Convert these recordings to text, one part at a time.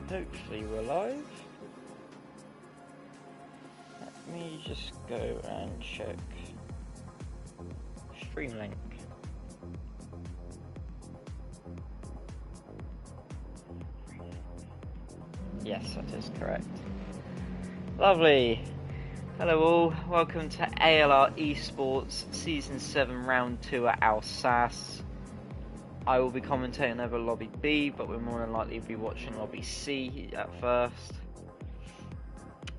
Hopefully we're live. Let me just go and check stream link. Yes, that is correct. Lovely. Hello all, welcome to ALR Esports Season 7 Round 2 at Alsace. I will be commentating over Lobby B, but we're more than likely to be watching Lobby C at first.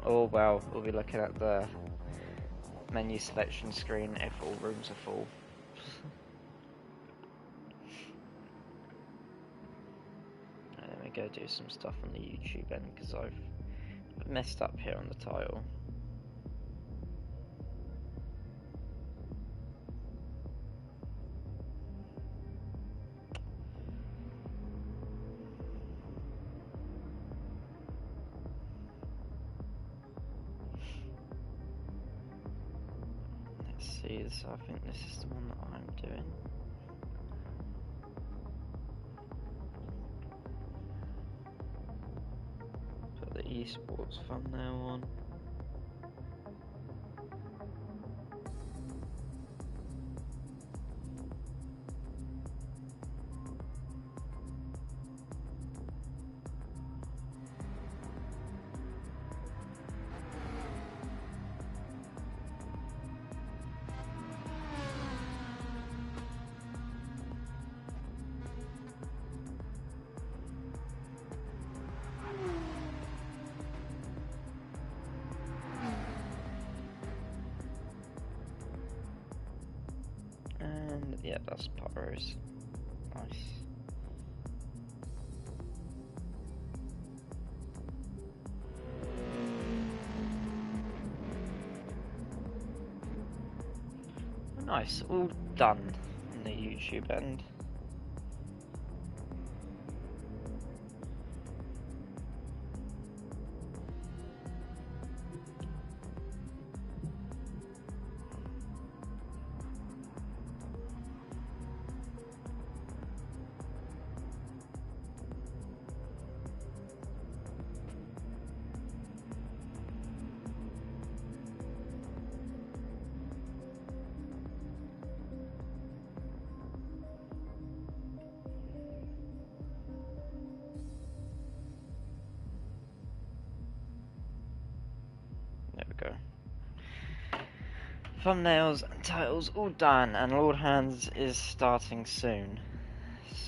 Oh well, we'll be looking at the menu selection screen if all rooms are full. Let me go do some stuff on the YouTube end because I've messed up here on the title. So I think this is the one that I'm doing. Put the Esports thumbnail on. Yeah, that's Pyros. Nice. Nice, all done in the YouTube end. Thumbnails and titles all done, and Lord Hands is starting soon,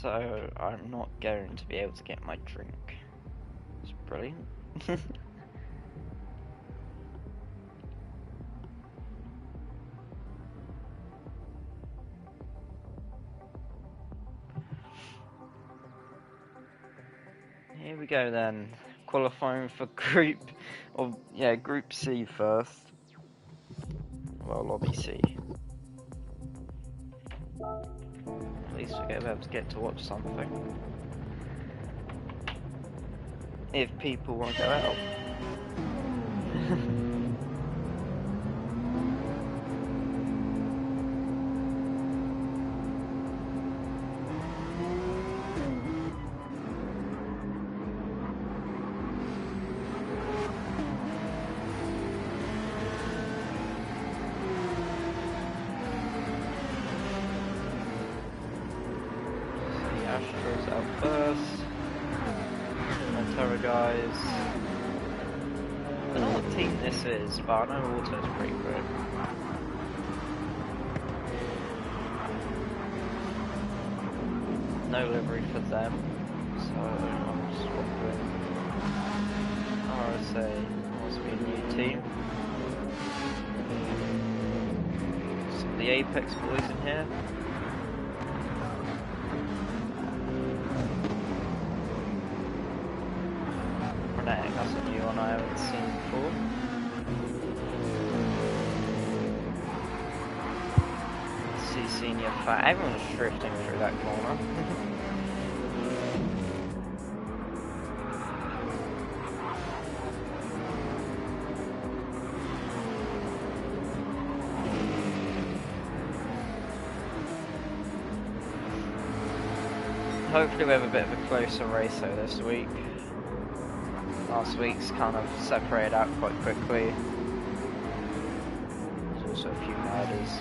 so I'm not going to be able to get my drink. It's brilliant. Here we go then, qualifying for Group C first. Well, Lobby C. At least we're going to be able to get to watch something. If people want to go out. But I know Auto's pretty good. No livery for them, so I'm swapping RSA. Must be a new team. Some of the Apex boys in here. Frenetic, that's a new one I haven't seen before. Senior fat. Everyone's drifting through that corner. Hopefully we have a bit of a closer race though this week. Last week's kind of separated out quite quickly. There's also a few murders.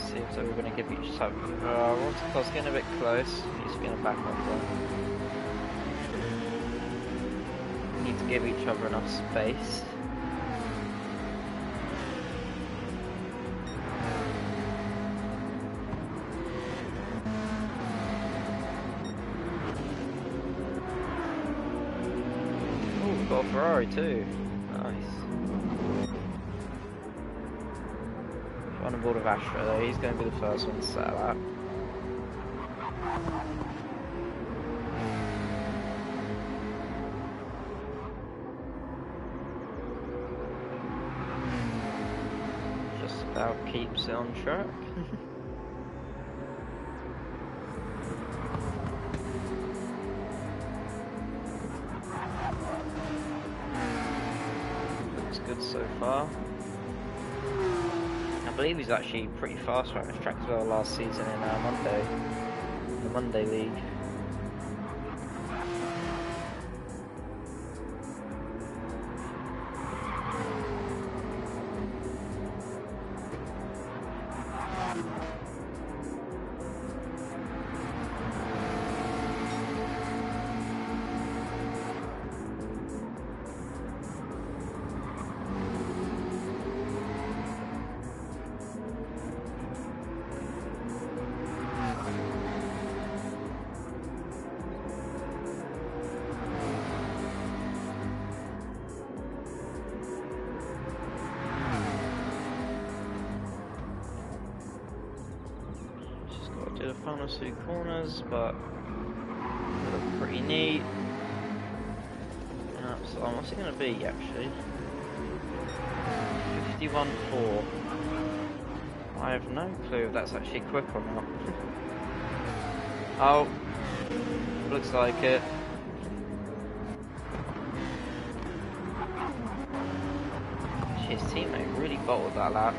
Seems like we're going to give each other. Rotocar's getting a bit close. He's going to back off there. Need to give each other enough space. Oh, we've got a Ferrari too. Nice. On board of Astra though, he's going to be the first one to settle out. Just about keeps it on track. Looks good so far. I believe he's actually pretty fast around this track as well last season in the Monday League. Do the final two corners, but they look pretty neat. So what's it going to be actually? 51.4. I have no clue if that's actually quick or not. Oh, looks like it. His teammate really bottled that lap.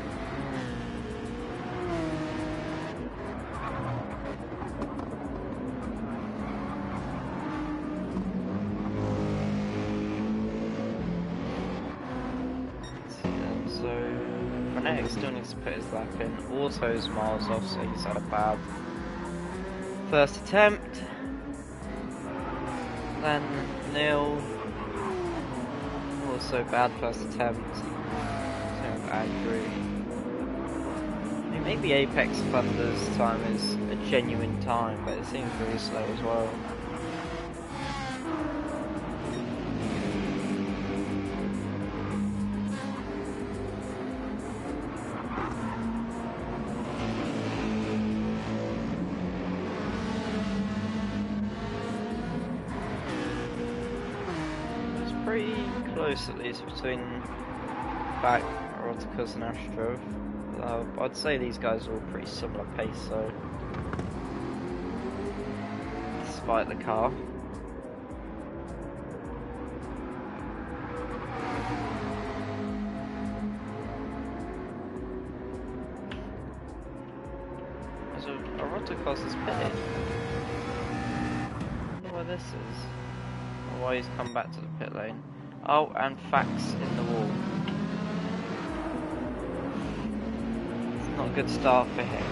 Still needs to put his lap in. Auto's miles off, so he's had a bad first attempt. Then Neil, also bad first attempt. Same with Andrew. I mean, maybe Apex Thunder's time is a genuine time, but it seems really slow as well. Pretty close at least between back Roticus and Astro. I'd say these guys are all pretty similar pace, so despite the car. So Roticus is pitted. I wonder where this is. Why he's come back to the pit lane. Oh, and Fax in the wall. It's not a good start for him.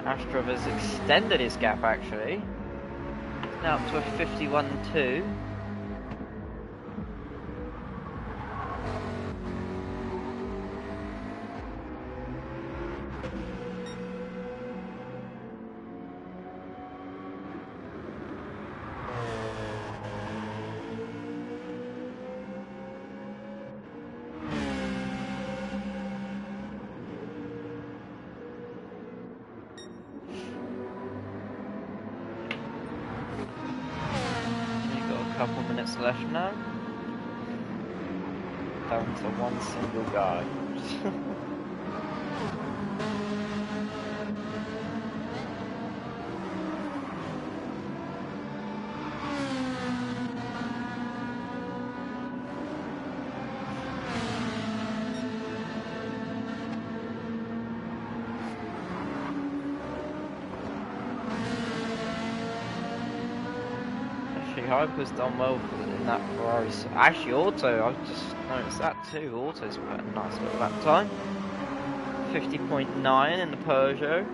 Astrov has extended his gap actually. It's now up to a 51.2. couple minutes left now. Down to one single guy. Hyper's done well in that Ferrari. Actually, Auto, I've just noticed that too. Auto's put a nice little lap time. 50.9 in the Peugeot.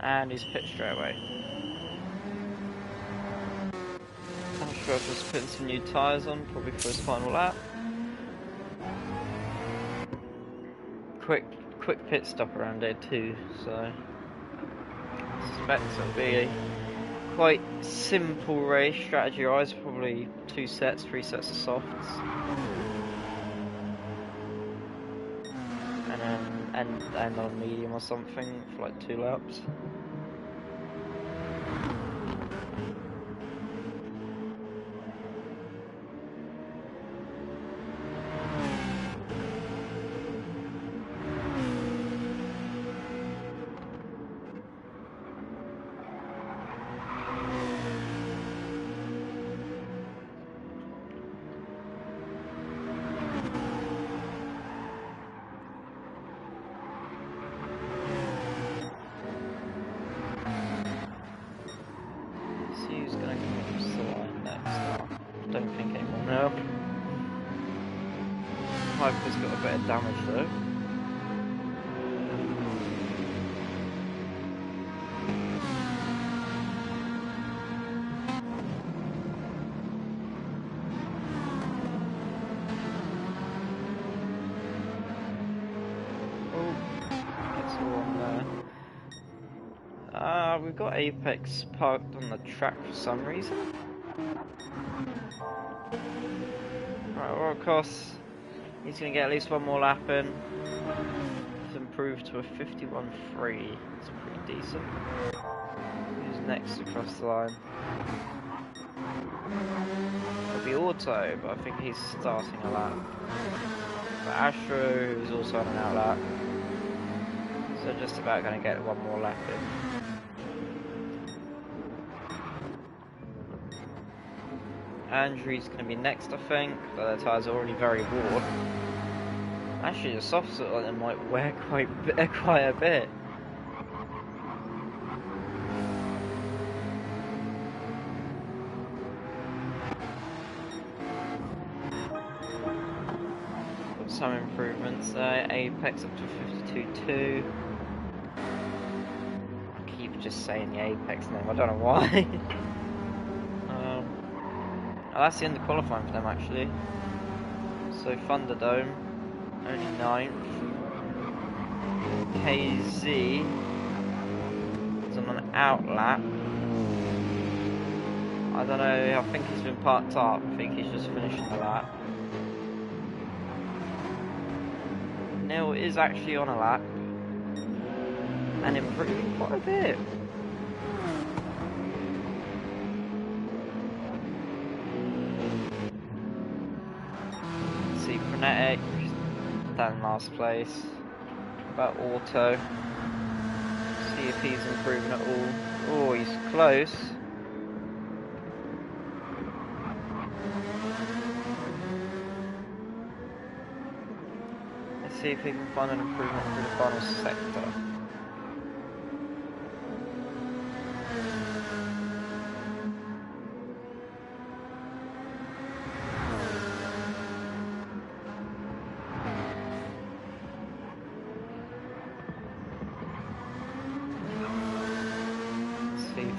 And he's pitched straight away. I'm sure if he's putting some new tyres on, probably for his final lap. Quick pit stop around there too, so I suspect it'll be a quite simple race. Strategy-wise, probably 3 sets of softs. And on medium or something for like 2 laps. Hyper's got a bit of damage though. Oh, gets all on there. We've got Apex parked on the track for some reason. Right, well, of course. He's going to get at least one more lap in to improve to a 51.3. It's pretty decent. Who's next across the line? It'll be Auto, but I think he's starting a lap. But Aero, who's also on an out lap. So just about going to get one more lap in. Andrew's going to be next, I think, but the tyres are already very worn. Actually, the softs on them might wear quite a bit. Got some improvements there. Apex up to 52.2. I keep just saying the Apex name, I don't know why. Oh, that's the end of qualifying for them actually. So Thunderdome, only 9th. KZ is on an out lap. I don't know, I think he's been parked up. I think he's just finishing the lap. Neil is actually on a lap and improving quite a bit. Frenetic down in last place. About Auto. See if he's improving at all. Oh, he's close. Let's see if he can find an improvement through the final sector.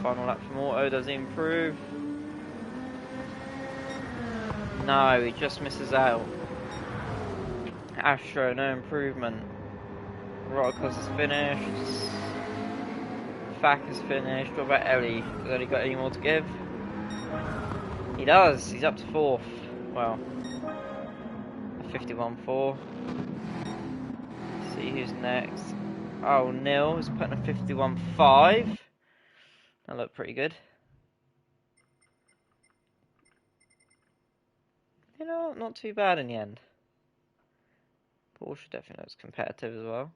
Final lap from Auto, does he improve? No, he just misses out. Aero, no improvement. Rotacos is finished. Fack is finished. What about Ellie? Has Ellie got any more to give? He does. He's up to 4th. Well, 51-4. See who's next. Oh, Neil is putting a 51-5. That looked pretty good. You know, not too bad in the end. Porsche definitely looks competitive as well.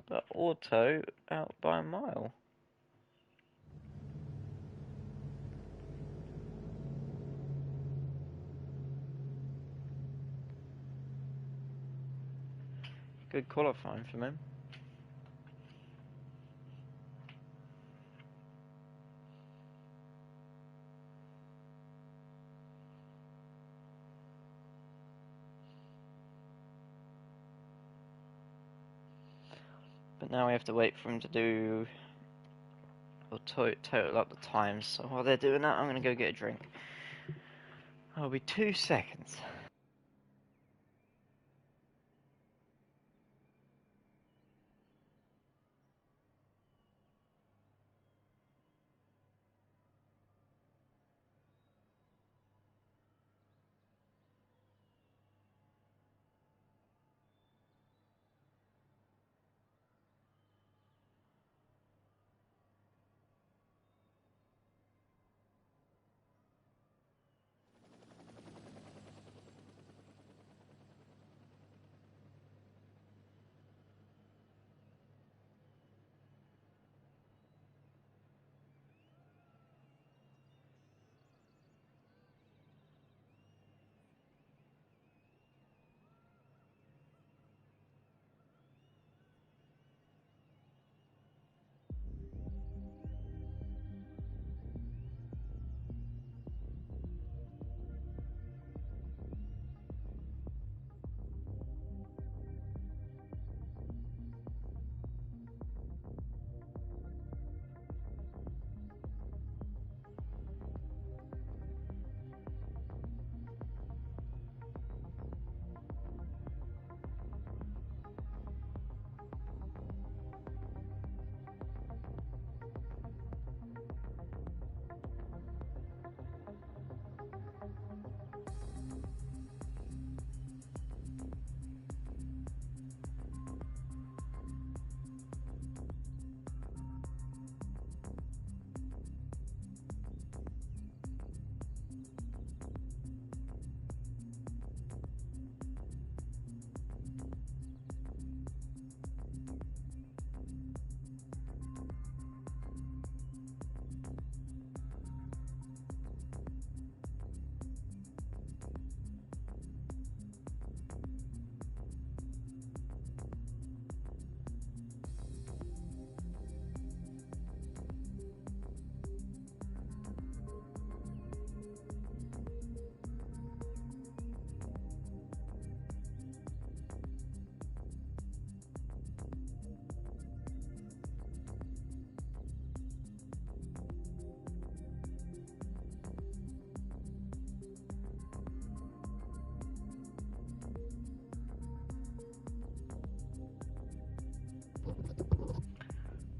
But Auto out by a mile. Good qualifying from him. But now we have to wait for him to do, or total up the times. So while they're doing that, I'm going to go get a drink. I'll be 2 seconds.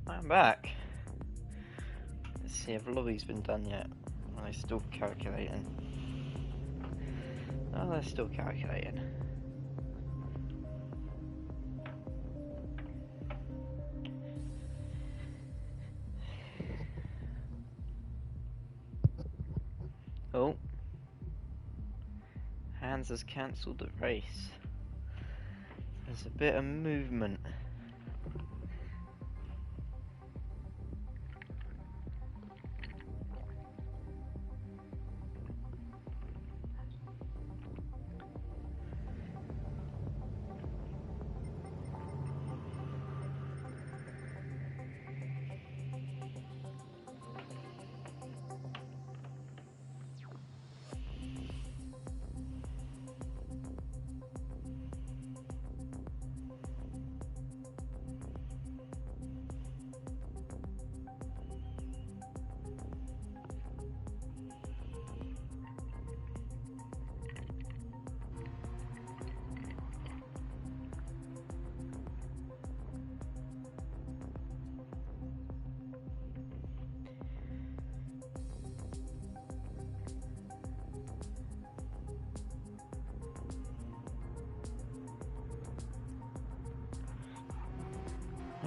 I'm back. Let's see if lobby's been done yet. Are they still calculating? Oh, they're still calculating. Oh. Hans has cancelled the race. There's a bit of movement.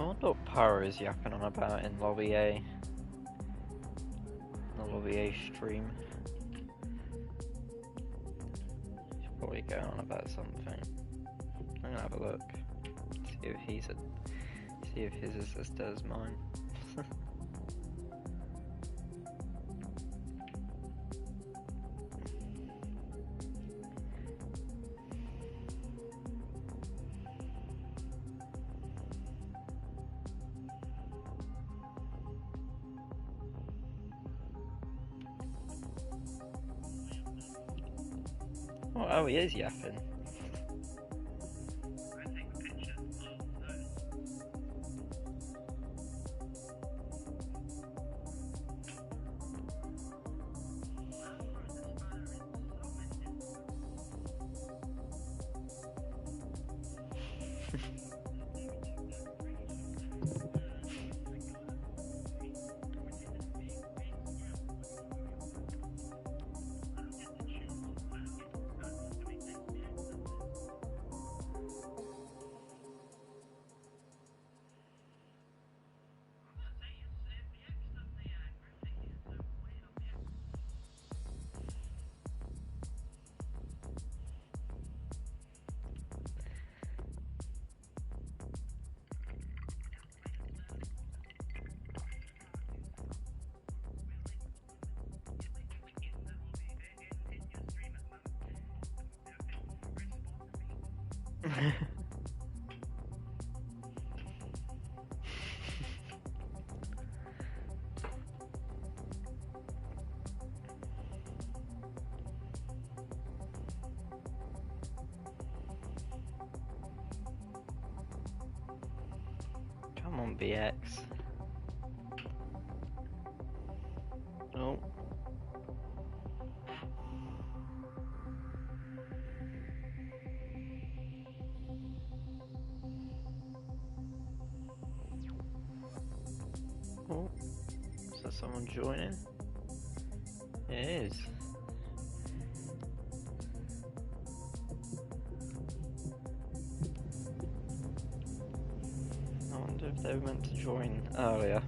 I wonder what Power is yapping on about in Lobby A. The Lobby A stream. He's probably going on about something. I'm gonna have a look. See if his is as dead as mine. Oh, he is yapping. Come on, BX. Oh. Oh. Is there someone joining? It is. I wonder if they were meant to join earlier.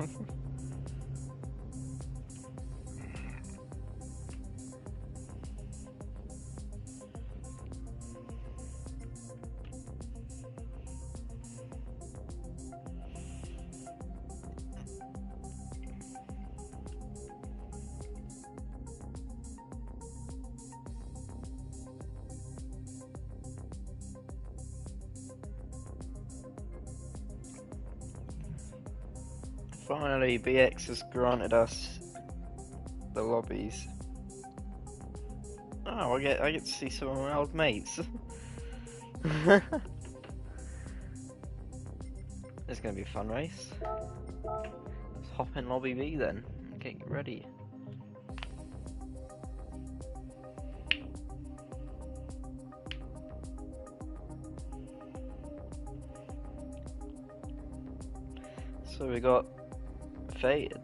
Finally, BX has granted us the lobbies. Oh, I get to see some of my old mates. It's gonna be a fun race. Let's hop in lobby B then and get ready. So we got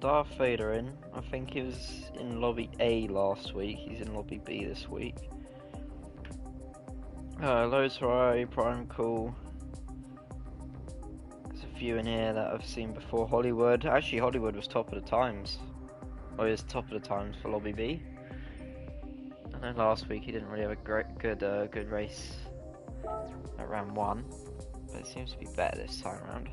Darth Vader in. I think he was in lobby A last week. He's in lobby B this week. Loads Ferrari, Prime Cool. There's a few in here that I've seen before. Hollywood. Actually, Hollywood was top of the times. Oh, he was top of the times for lobby B. I know last week he didn't really have a good race at round 1, but it seems to be better this time around.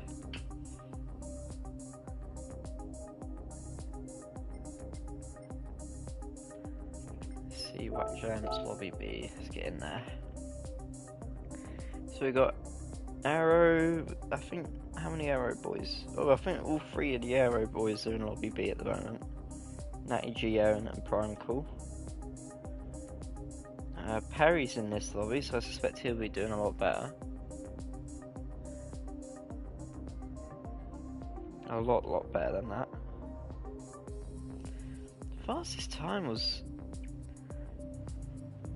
See what James lobby B. Let's get in there. So we got Aero. I think how many Aero boys? Oh, I think all 3 of the Aero boys are in lobby B at the moment. Natty Geo and Prime Cool. Perry's in this lobby, so I suspect he'll be doing a lot better. A lot better than that. The fastest time was...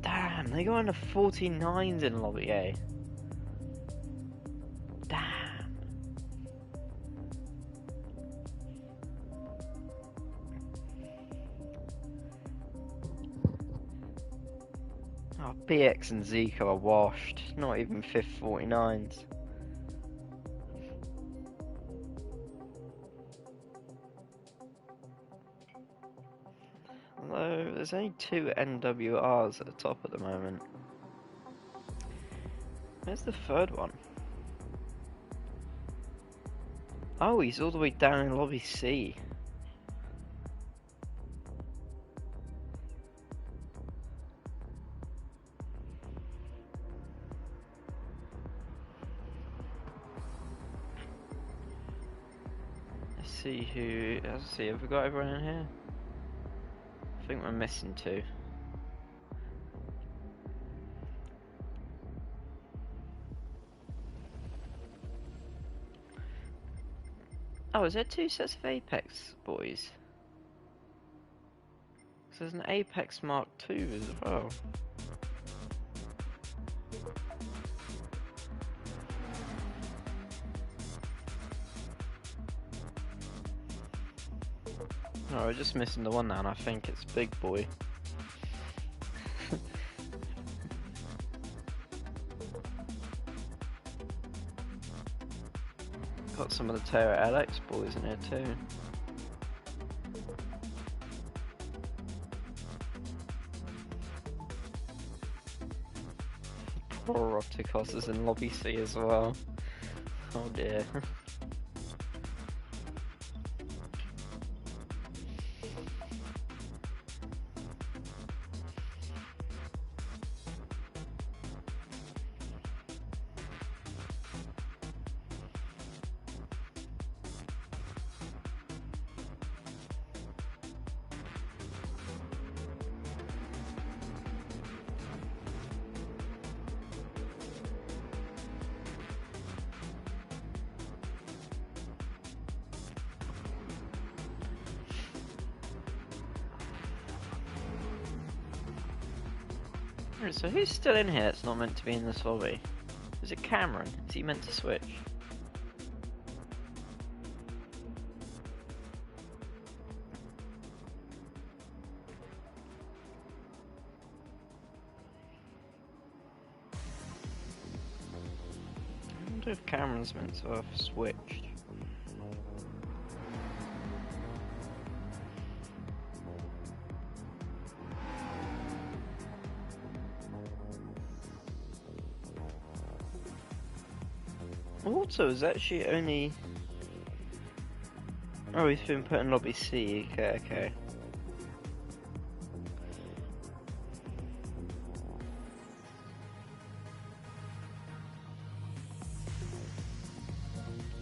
Damn, they got into 49s in lobby A. Damn. Oh, BX and Zico are washed. Not even 5th 49s. there's only 2 NWRs at the top at the moment. Where's the third one? Oh, he's all the way down in lobby C. Let's see, have we got everyone in here? I think we're missing 2. Oh, is there 2 sets of Apex boys? 'Cause there's an Apex Mark II as well. Oh, we're just missing the one now, and I think it's Big Boy. Got some of the Terra LX boys in here too. Poor Opticos is in lobby C as well. Oh dear. So who's still in here that's not meant to be in this lobby? Is it Cameron? Is he meant to switch? I wonder if Cameron's meant to have switched. Also, is actually only... Oh, he's been put in lobby C. Okay, okay.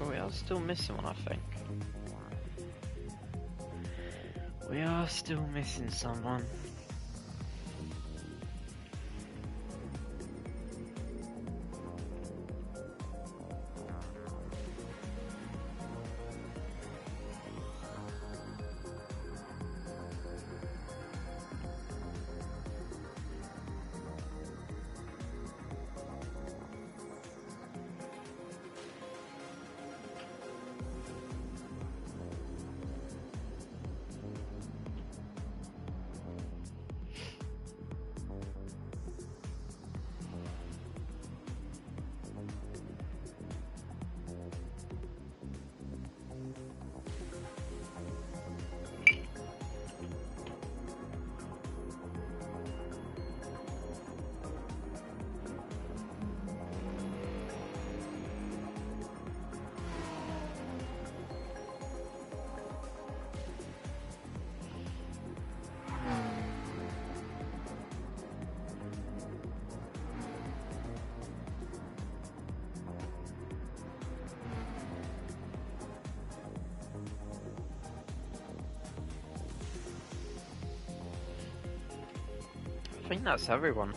Oh, we are still missing one, I think. We are still missing someone. I think that's everyone.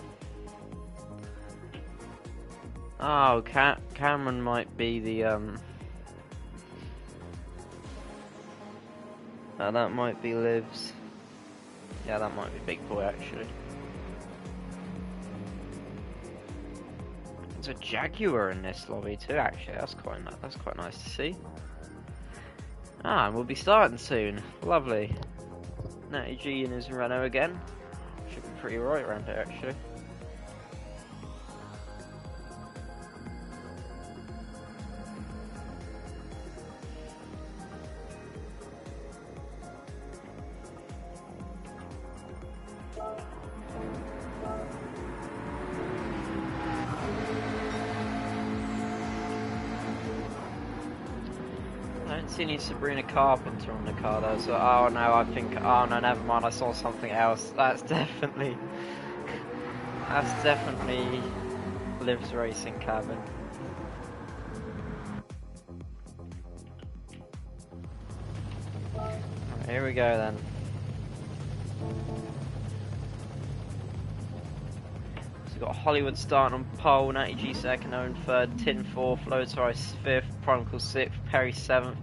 Oh, Cameron might be the that might be Liv's. Yeah, that might be Big Boy actually. There's a Jaguar in this lobby too. Actually, that's quite nice to see. Ah, and we'll be starting soon. Lovely. Natty G in his Renault again. Should be pretty right around here actually. didn't see any Sabrina Carpenter on the car though, so oh no, I think, oh no, never mind, I saw something else. That's definitely Liv's racing cabin. Right, here we go then. We've got Hollywood starting on pole, Natty G second, Owen third, Tin fourth, Lotus Rice fifth, Chronicle sixth, Perry seventh,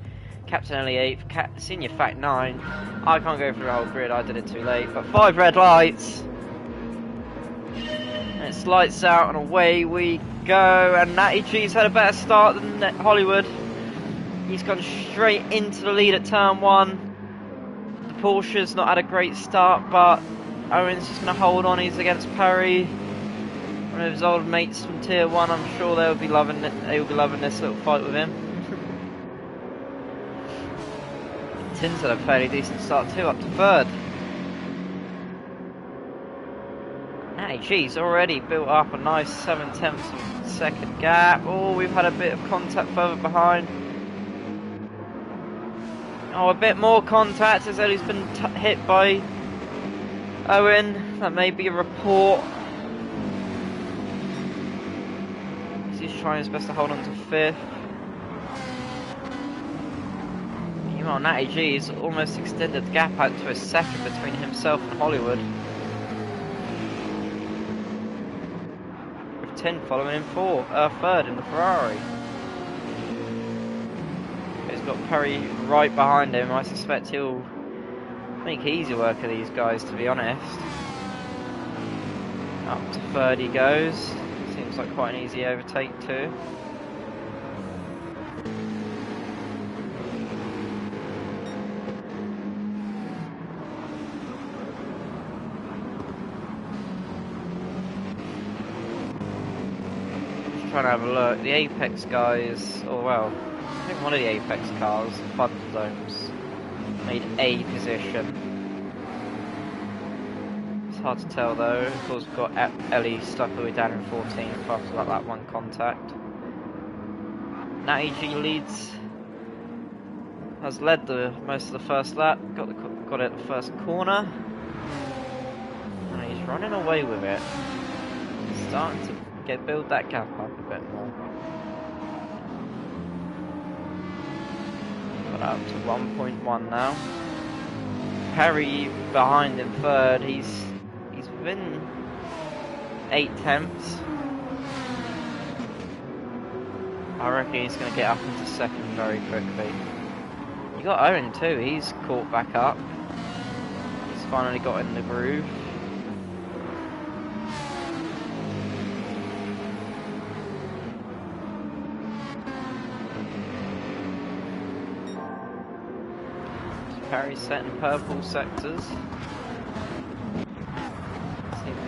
Captain Ellie eighth, Senior Fact 9. I can't go through the whole grid, I did it too late, but 5 red lights. And it's lights out and away we go, and Natty G's had a better start than Hollywood. He's gone straight into the lead at turn 1. The Porsche's not had a great start, but Owen's just going to hold on, he's against Perry. One of his old mates from Tier 1, I'm sure they'll be loving it. They'll be loving this little fight with him. Tin's had a fairly decent start too, up to third. Natty G's already built up a nice 7/10 of second gap. Oh, we've had a bit of contact further behind. Oh, a bit more contact as Ellie's been hit by Owen. That may be a report. He's trying his best to hold on to 5th. Meanwhile, Natty G's almost extended the gap out to a 2nd between himself and Hollywood. With Tin following him 3rd in the Ferrari. He's got Perry right behind him. I suspect he'll make easy work of these guys, to be honest. Up to 3rd he goes. Seems like quite an easy overtake too. Just trying to have a look. The Apex guys, oh well, I think one of the Apex cars, Fun Zones, made A position. Hard to tell though. Of course, we've got Ellie stuck all the way down in 14th after that one contact. Natty G leads, has led most of the first lap. Got it at the first corner, and he's running away with it. He's starting to build that gap up a bit more. Got up to 1.1 now. Perry behind in 3rd. He's been 8 tenths. I reckon he's going to get up into 2nd very quickly. You got Owen too, he's caught back up. He's finally got in the groove. Perry's setting purple sectors.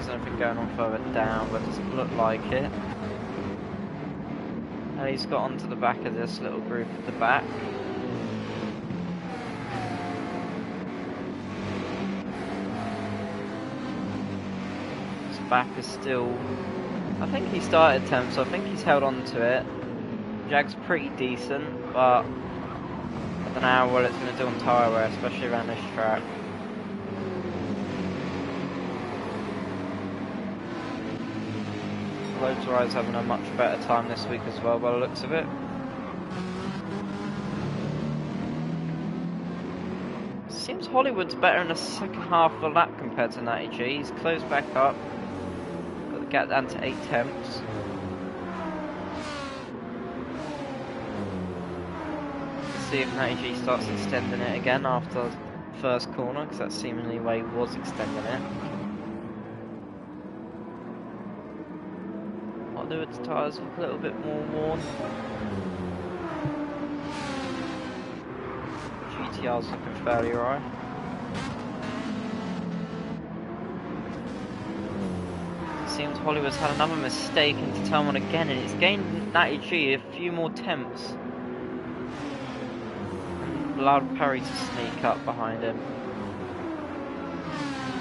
Something going on further down, but it doesn't look like it. And he's got onto the back of this little group at the back. His back is still, I think he started 10th, so I think he's held on to it. Jag's pretty decent, but I don't know how well it's going to do on tyre wear, especially around this track. Loads Rise having a much better time this week as well by the looks of it. Seems Hollywood's better in the second half of the lap compared to Natty G. He's closed back up. Got the gap down to 8 tenths. Let's see if Natty G starts extending it again after the first corner, because that's seemingly where he was extending it. Hollywood's tyres look a little bit more worn. GTR's looking fairly right. Seems Hollywood's had another mistake into turn 1 again, and it's gained Natty G a few more tenths. Allowed Perry to sneak up behind him.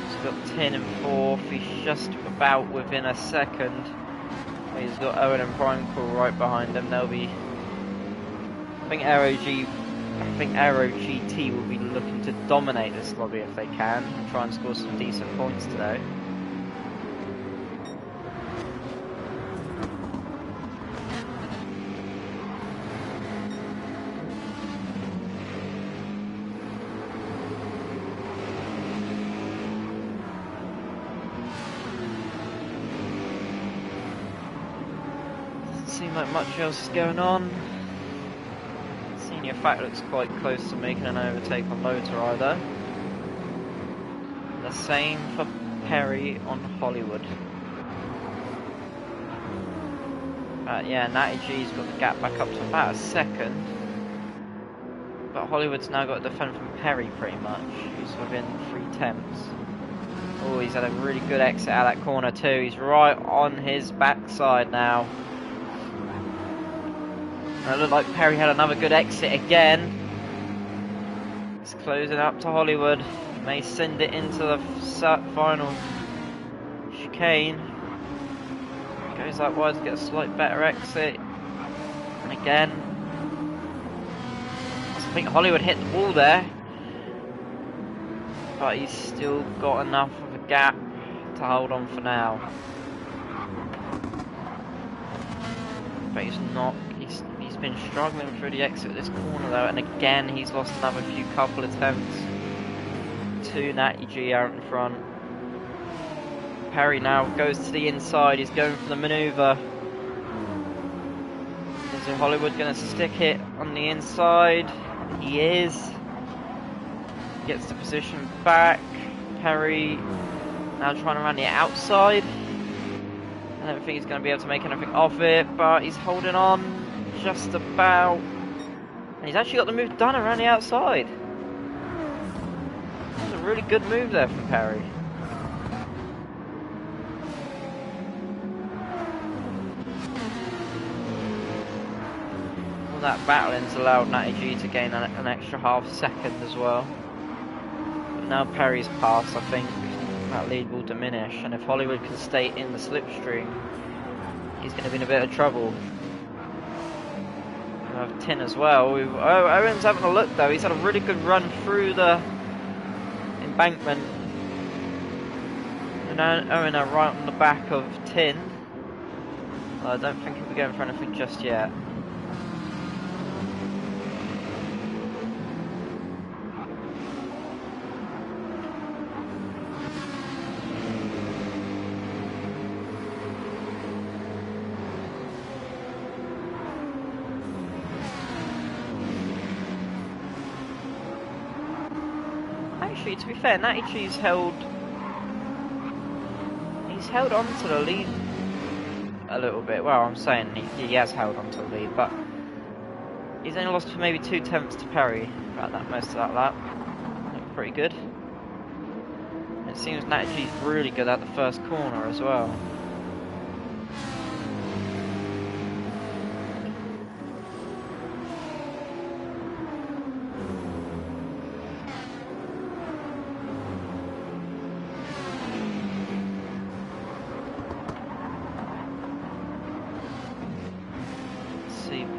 He's got Tin in 4th, he's just about within a 2nd. He's got Owen and Prime Crawl right behind him. They'll be, I think Aero G I think Aero GT will be looking to dominate this lobby if they can and try and score some decent points today. Doesn't seem like much else is going on. Senior Fact looks quite close to making an overtake on Motor either. The same for Perry on Hollywood. Yeah, Natty G's got the gap back up to about a second. But Hollywood's now got to defend from Perry pretty much, who's within 3/10. Oh, he's had a really good exit out of that corner too. He's right on his backside now. And it looked like Perry had another good exit again. It's closing up to Hollywood. May send it into the final chicane. Goes like wide to get a slight better exit. And again. I think Hollywood hit the wall there. But he's still got enough of a gap to hold on for now. But he's not. He's been struggling through the exit of this corner though, and again he's lost another couple attempts. 2 Natty G out in front. Perry now goes to the inside, he's going for the manoeuvre. Is Hollywood going to stick it on the inside? He is. Gets the position back. Perry now trying to run the outside. I don't think he's going to be able to make anything of it, but he's holding on just about. And he's actually got the move done around the outside. That was a really good move there from Perry. All that battling's allowed Natty G to gain an extra half second as well. But now Perry's passed, I think that lead will diminish, and if Hollywood can stay in the slipstream, he's going to be in a bit of trouble. We have Tin as well. Owen's having a look though. He's had a really good run through the embankment. And Owen are right on the back of Tin. I don't think he'll be going for anything just yet. Actually, to be fair, Natty G's held on to the lead a little bit. Well, I'm saying he has held on to the lead, but he's only lost for maybe 2 attempts to Perry about that most of that lap. Pretty good. It seems Natty G's really good at the first corner as well.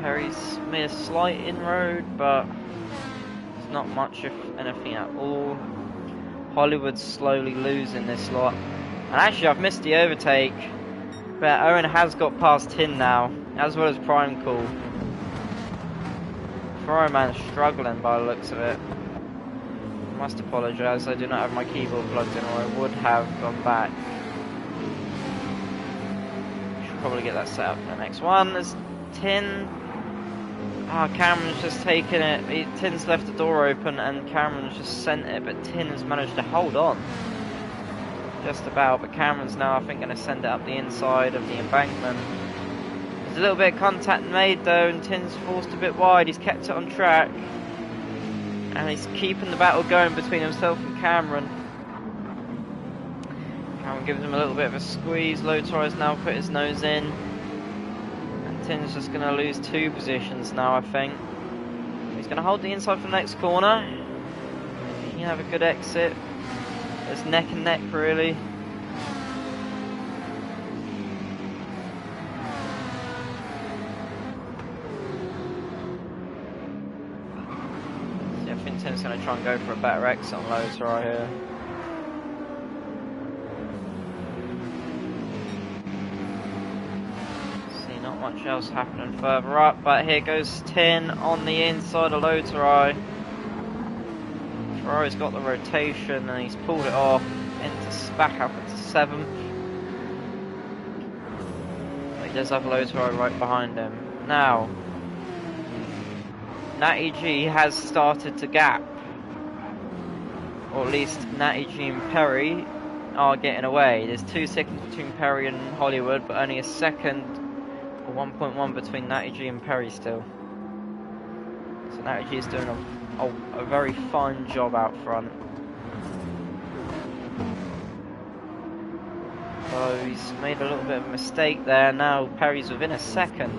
Perry's made a slight inroad, but it's not much if anything at all. Hollywood's slowly losing this lot. And actually I've missed the overtake, but Owen has got past Tin now, as well as Prime Call. Man's struggling by the looks of it. I must apologise, I do not have my keyboard plugged in, or I would have gone back. Should probably get that set up for the next one. There's Tin. Cameron's just taken it. Tin's left the door open and Cameron's just sent it, but Tin has managed to hold on. Just about, but Cameron's now, I think, going to send it up the inside of the embankment. There's a little bit of contact made though, and Tin's forced a bit wide. He's kept it on track. And he's keeping the battle going between himself and Cameron. Cameron gives him a little bit of a squeeze. Lotor has now put his nose in. Tin's just going to lose 2 positions now, I think. He's going to hold the inside for the next corner. He can have a good exit. It's neck and neck, really. Tim's going to try and go for a better exit on loads right here. See, not much else happening further up, but here goes Tin on the inside of Loterai. Ferrari's got the rotation and he's pulled it off back up into 7th. But he does have Loterai right behind him. Now, Natty G has started to gap. Or at least Natty G and Perry are getting away. There's 2 seconds between Perry and Hollywood, but only a second or 1.1 between Natty G and Perry still. So Natty G is doing a very fine job out front. So he's made a little bit of a mistake there. Now Perry's within a second.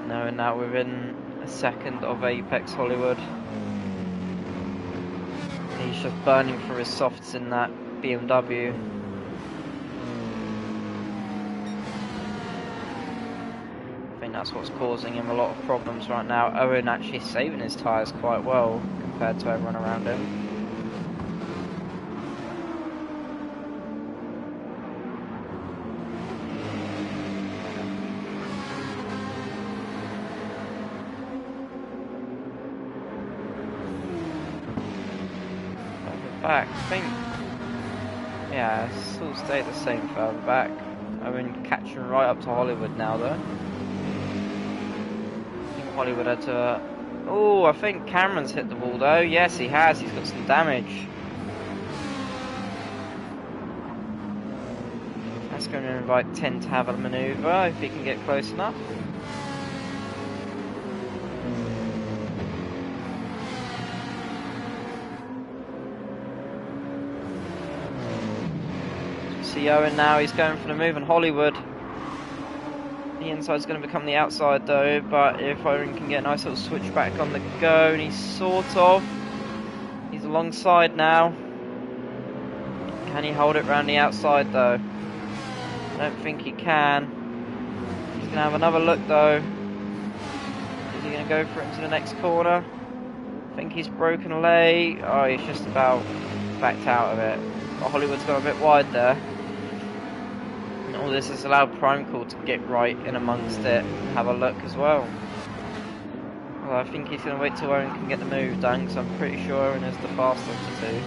No, and now within a second of Apex Hollywood. He's just burning through his softs in that BMW. I think that's what's causing him a lot of problems right now. Owen actually saving his tyres quite well compared to everyone around him. Back, I think, yeah, still stay the same further back. I've been catching right up to Hollywood now though. I think Hollywood had to, oh, I think Cameron's hit the wall though. Yes, he has, he's got some damage. That's going to invite Tin to have a manoeuvre if he can get close enough. See Owen now, he's going for the move on Hollywood. The inside's going to become the outside though, but if Owen can get a nice little switch back on the go, and he's he's alongside now. Can he hold it round the outside though? I don't think he can. He's going to have another look though. Is he going to go for it into the next corner? I think he's broken a leg. Oh, he's just about backed out of it. But Hollywood's gone a bit wide there. All this has allowed Prime Call to get right in amongst it and have a look as well. Well, I think he's going to wait till Owen can get the move done, because I'm pretty sure Owen is the faster of the two.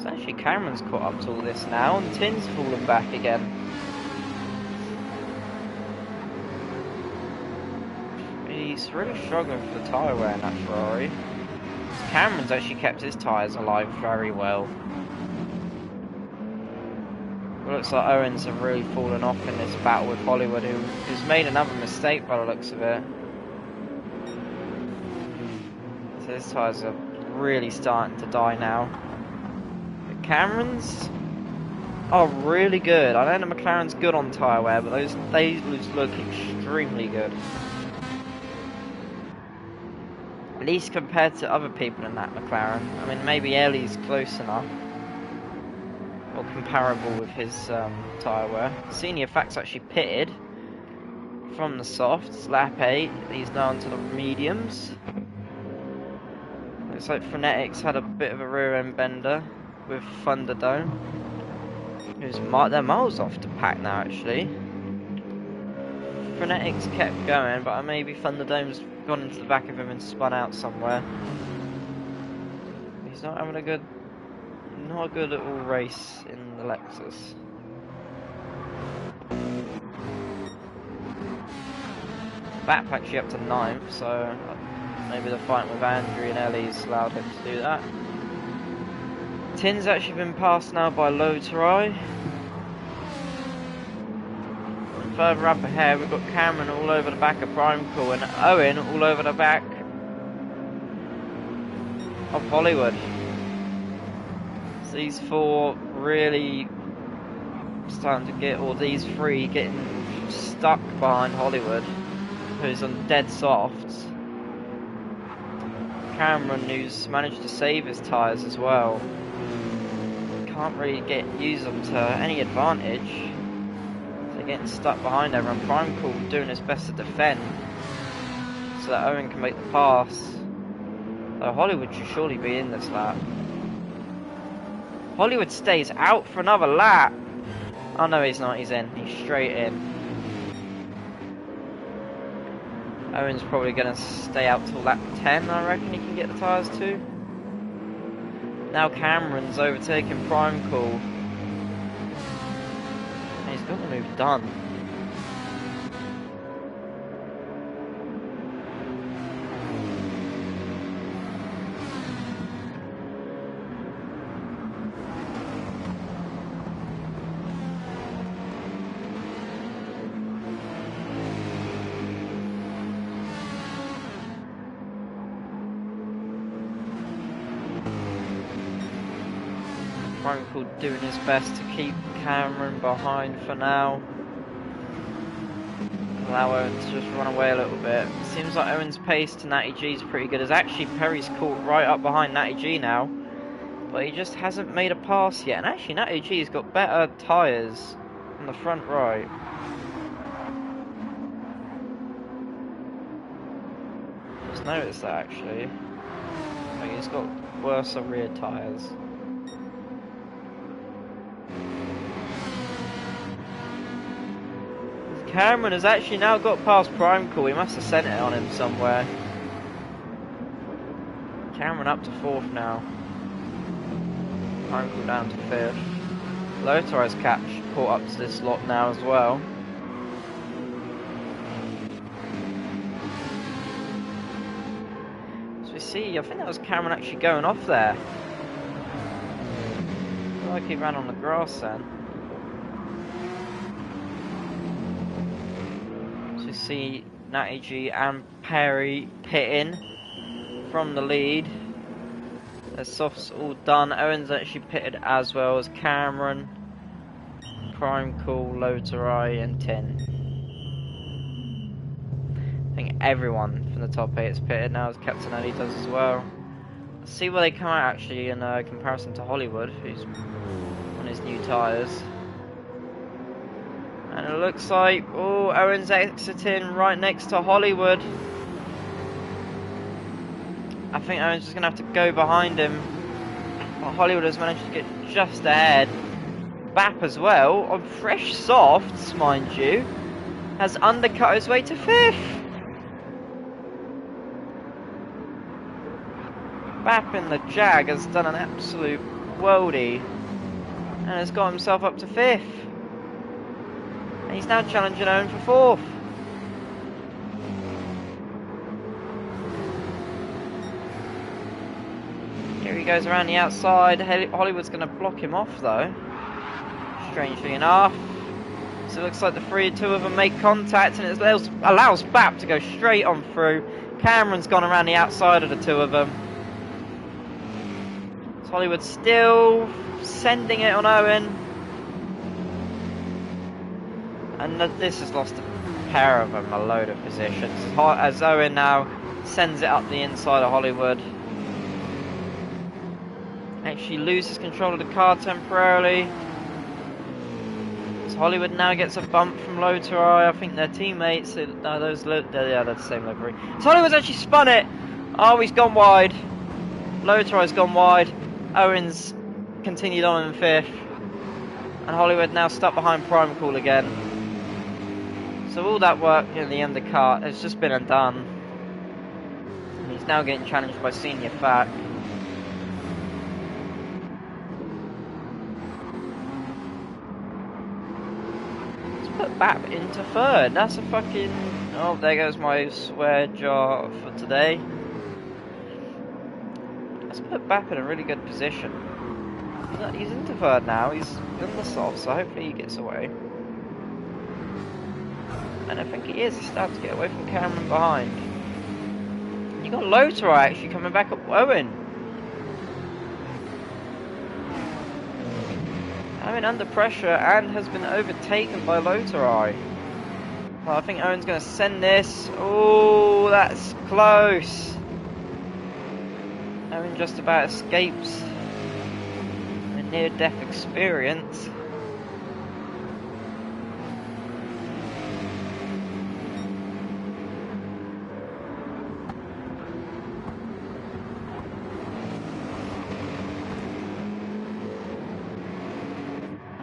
Actually, Cameron's caught up to all this now, and Tin's fallen back again. He's really struggling for the tyre wear in that Ferrari. Cameron's actually kept his tyres alive very well. It looks like Owens have really fallen off in this battle with Hollywood, who's made another mistake by the looks of it. So his tyres are really starting to die now. Cameron's are really good. I know the McLaren's good on tyre wear, but they look extremely good. At least compared to other people in that McLaren. I mean, maybe Ellie's close enough, or comparable with his tyre wear. Senior Fact's actually pitted from the softs, lap 8. He's now onto the mediums. Looks like Frenetics had a bit of a rear end bender with Thunderdome. They're miles off to pack now actually. Frenetics kept going, but maybe Thunderdome's gone into the back of him and spun out somewhere. He's not having a good little race in the Lexus. Back actually up to 9th, so maybe the fight with Andrew and Ellie's allowed him to do that. Tin's actually been passed now by Low-Try. Further up ahead, we've got Cameron all over the back of Prime Cool and Owen all over the back of Hollywood. So these four really starting to get, or these three getting stuck behind Hollywood, who's on dead softs. Cameron, who's managed to save his tyres as well, can't really use them to any advantage. Getting stuck behind everyone. Prime Cool doing his best to defend so that Owen can make the pass. So Hollywood should surely be in this lap. Hollywood stays out for another lap. Oh no, he's not, he's in. He's straight in. Owen's probably going to stay out till lap 10, I reckon he can get the tyres to. Now Cameron's overtaking Prime Cool. He's got the move done. Prime Cool doing his best to keep Cameron behind for now. Allow Owen to just run away a little bit. Seems like Owen's pace to Natty G is pretty good, as actually Perry's caught right up behind Natty G now. But he just hasn't made a pass yet. And actually Natty G's got better tyres on the front right. Just noticed that actually. Like he's got worse rear tyres. Cameron has actually now got past Prime Cool. He must have sent it on him somewhere. Cameron up to 4th now. Prime Cool down to 5th. Low-Try's caught up to this lot now as well. So we see, I think that was Cameron actually going off there. I feel like he ran on the grass then. See Natty G and Perry pitting from the lead. The softs all done. Owen's actually pitted as well as Cameron, Prime Cool, Low-Try and Tin. I think everyone from the top 8 is pitted now, as Captain Eddie does as well. Let's see where they come out actually in comparison to Hollywood, who's on his new tyres. And it looks like, oh, Owen's exiting right next to Hollywood. I think Owen's just going to have to go behind him. But Hollywood has managed to get just ahead. Bap as well, on fresh softs, mind you, has undercut his way to 5th. Bap in the Jag has done an absolute worldie and has got himself up to 5th. And he's now challenging Owen for 4th. Here he goes around the outside. Hollywood's going to block him off though, strangely enough. So it looks like the two of them make contact, and it allows Bap to go straight on through. Cameron's gone around the outside of the two of them. So Hollywood still sending it on Owen. And this has lost a pair of them a load of positions. As Owen now sends it up the inside of Hollywood. Actually loses control of the car temporarily. So Hollywood now gets a bump from Low-Try. I think they're teammates. Yeah, they're the same livery. So Hollywood's actually spun it. Oh, he's gone wide. Low-Try's gone wide. Owen's continued on in 5th. And Hollywood now stuck behind Prime Cool again. So all that work in the undercut has just been undone. And he's now getting challenged by Senior Fat. Let's put Bap into 3rd. That's a fucking... Oh, there goes my swear jar for today. Let's put Bap in a really good position. He's into third now. He's in the soft, so hopefully he gets away. And I think he is. He's starting to get away from Cameron behind. You got Lothar actually coming back up Owen. Owen under pressure and has been overtaken by Lothar. Well, I think Owen's going to send this. Oh, that's close. Owen just about escapes a near-death experience.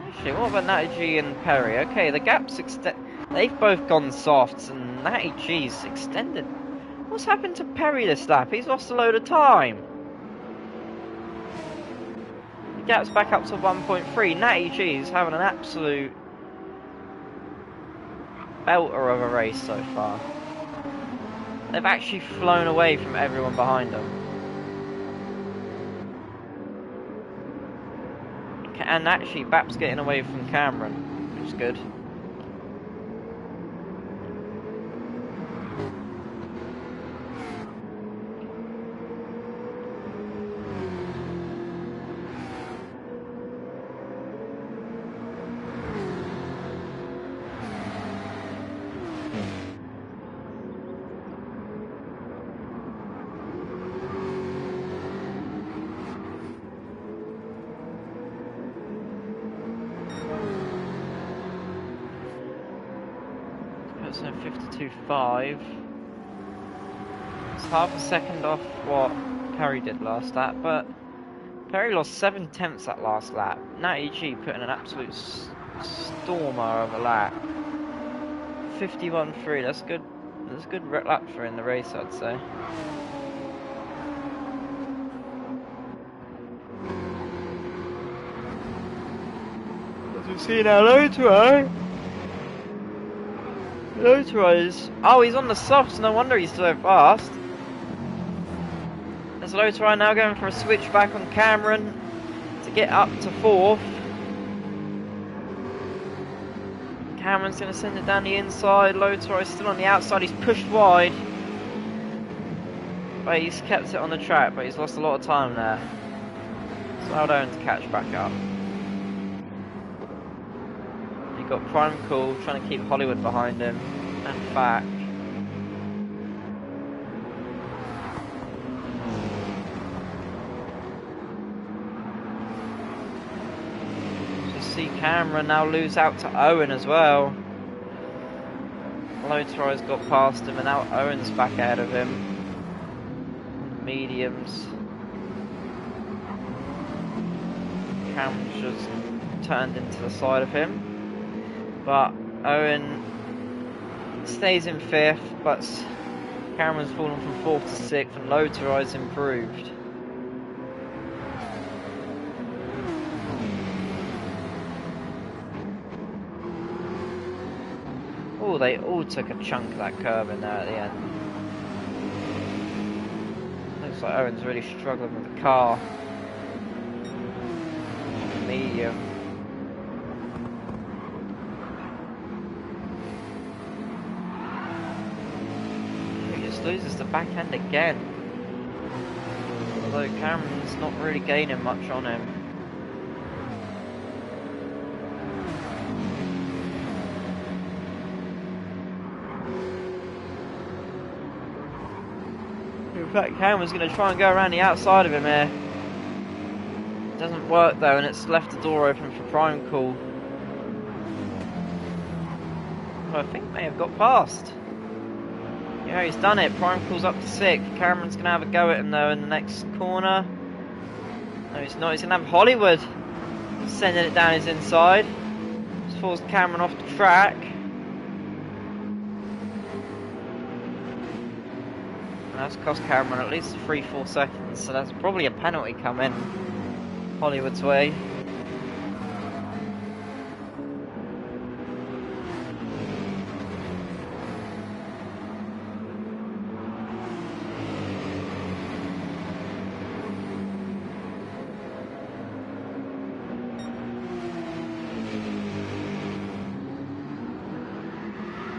Actually, what about Natty G and Perry? Okay, the gap's they've both gone softs, and Natty G's extended. What's happened to Perry this lap? He's lost a load of time. The gap's back up to 1.3. Natty G's having an absolute belter of a race so far. They've actually flown away from everyone behind them. And actually, Bap's getting away from Cameron, which is good. So 52.5. It's half a second off what Perry did last lap, but Perry lost 7 tenths that last lap. Natty G put in an absolute stormer of a lap. 51.3. That's good. That's a good lap for in the race, I'd say. As you see now, Lothar. Lothar is... Oh, he's on the softs, no wonder he's so fast. There's Lothar now going for a switch back on Cameron to get up to 4th. Cameron's going to send it down the inside. Lothar is still on the outside, he's pushed wide. But he's kept it on the track, but he's lost a lot of time there. So well done to catch back up. Got Prime Cool trying to keep Hollywood behind him and back. Just see Cameron now lose out to Owen as well. Lothar has got past him and now Owen's back ahead of him. Mediums. Cameron's just turned into the side of him. But Owen stays in 5th, but Cameron's fallen from 4th to 6th, and Lothar has improved. Oh, they all took a chunk of that curve in there at the end. Looks like Owen's really struggling with the car. Medium. Loses the back end again. Although Cameron's not really gaining much on him. In fact, Cameron's going to try and go around the outside of him here. It doesn't work though, and it's left the door open for Prime Cool. Who I think may have got past. Yeah, he's done it. Prime Cool's up to 6th. Cameron's going to have a go at him though in the next corner. No, he's not. He's going to have Hollywood sending it down his inside. Just forced Cameron off the track. And that's cost Cameron at least 3-4 seconds. So that's probably a penalty coming Hollywood's way.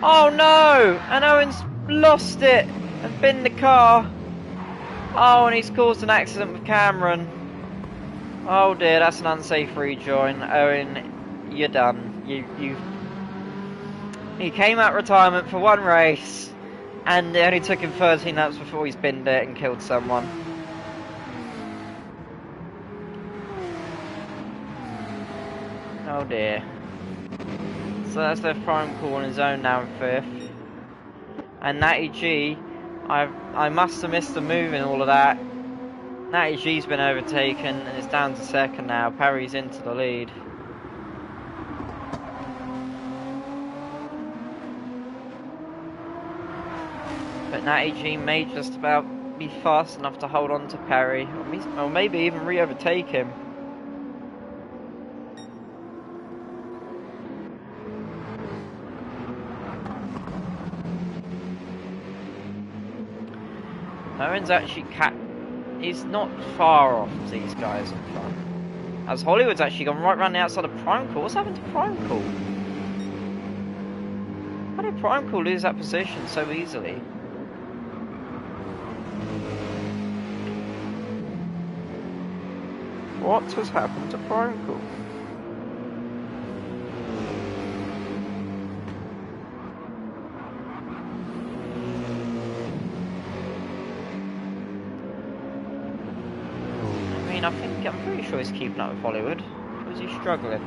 Oh no! And Owen's lost it and binned the car. Oh, and he's caused an accident with Cameron. Oh dear, that's an unsafe rejoin. Owen, you're done. He came out retirement for one race, and it only took him 13 laps before he's binned it and killed someone. Oh dear. So that's their prime call in his own now in 5th. And Natty G, I must have missed the move in all of that. Natty G's been overtaken and is down to 2nd now. Parry's into the lead. But Natty G may just about be fast enough to hold on to Parry, or maybe even re-overtake him. Owen's actually he's not far off these guys in front. As Hollywood's actually gone right round the outside of Prime Call. What's happened to Prime Call? How did Prime Call lose that position so easily? What has happened to Prime Call? I'm pretty sure he's keeping up with Hollywood. Or is he struggling?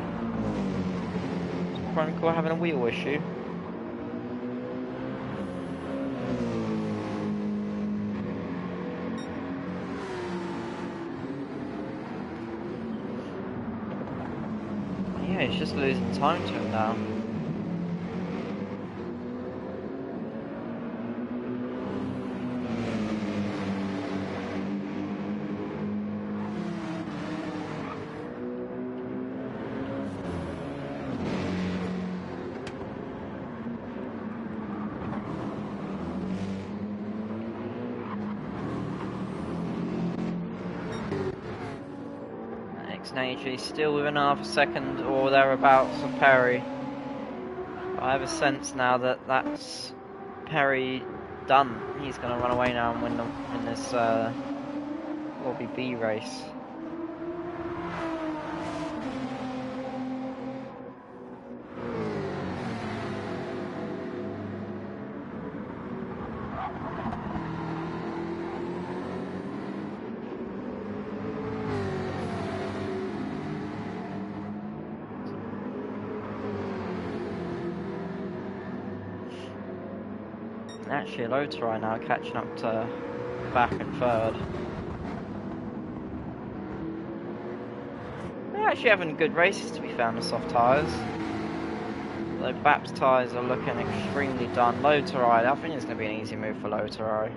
Is Prime Call having a wheel issue? Yeah, he's just losing time to him now. He's still within half a second or thereabouts of Perry. I have a sense now that that's Perry done. He's going to run away now and win in this Lobby B race. Actually, Lotus right now catching up to back in 3rd. They're actually having good races to be found with soft tyres. Though Bap's tyres are looking extremely done. Loterai, I think it's going to be an easy move for Loterai.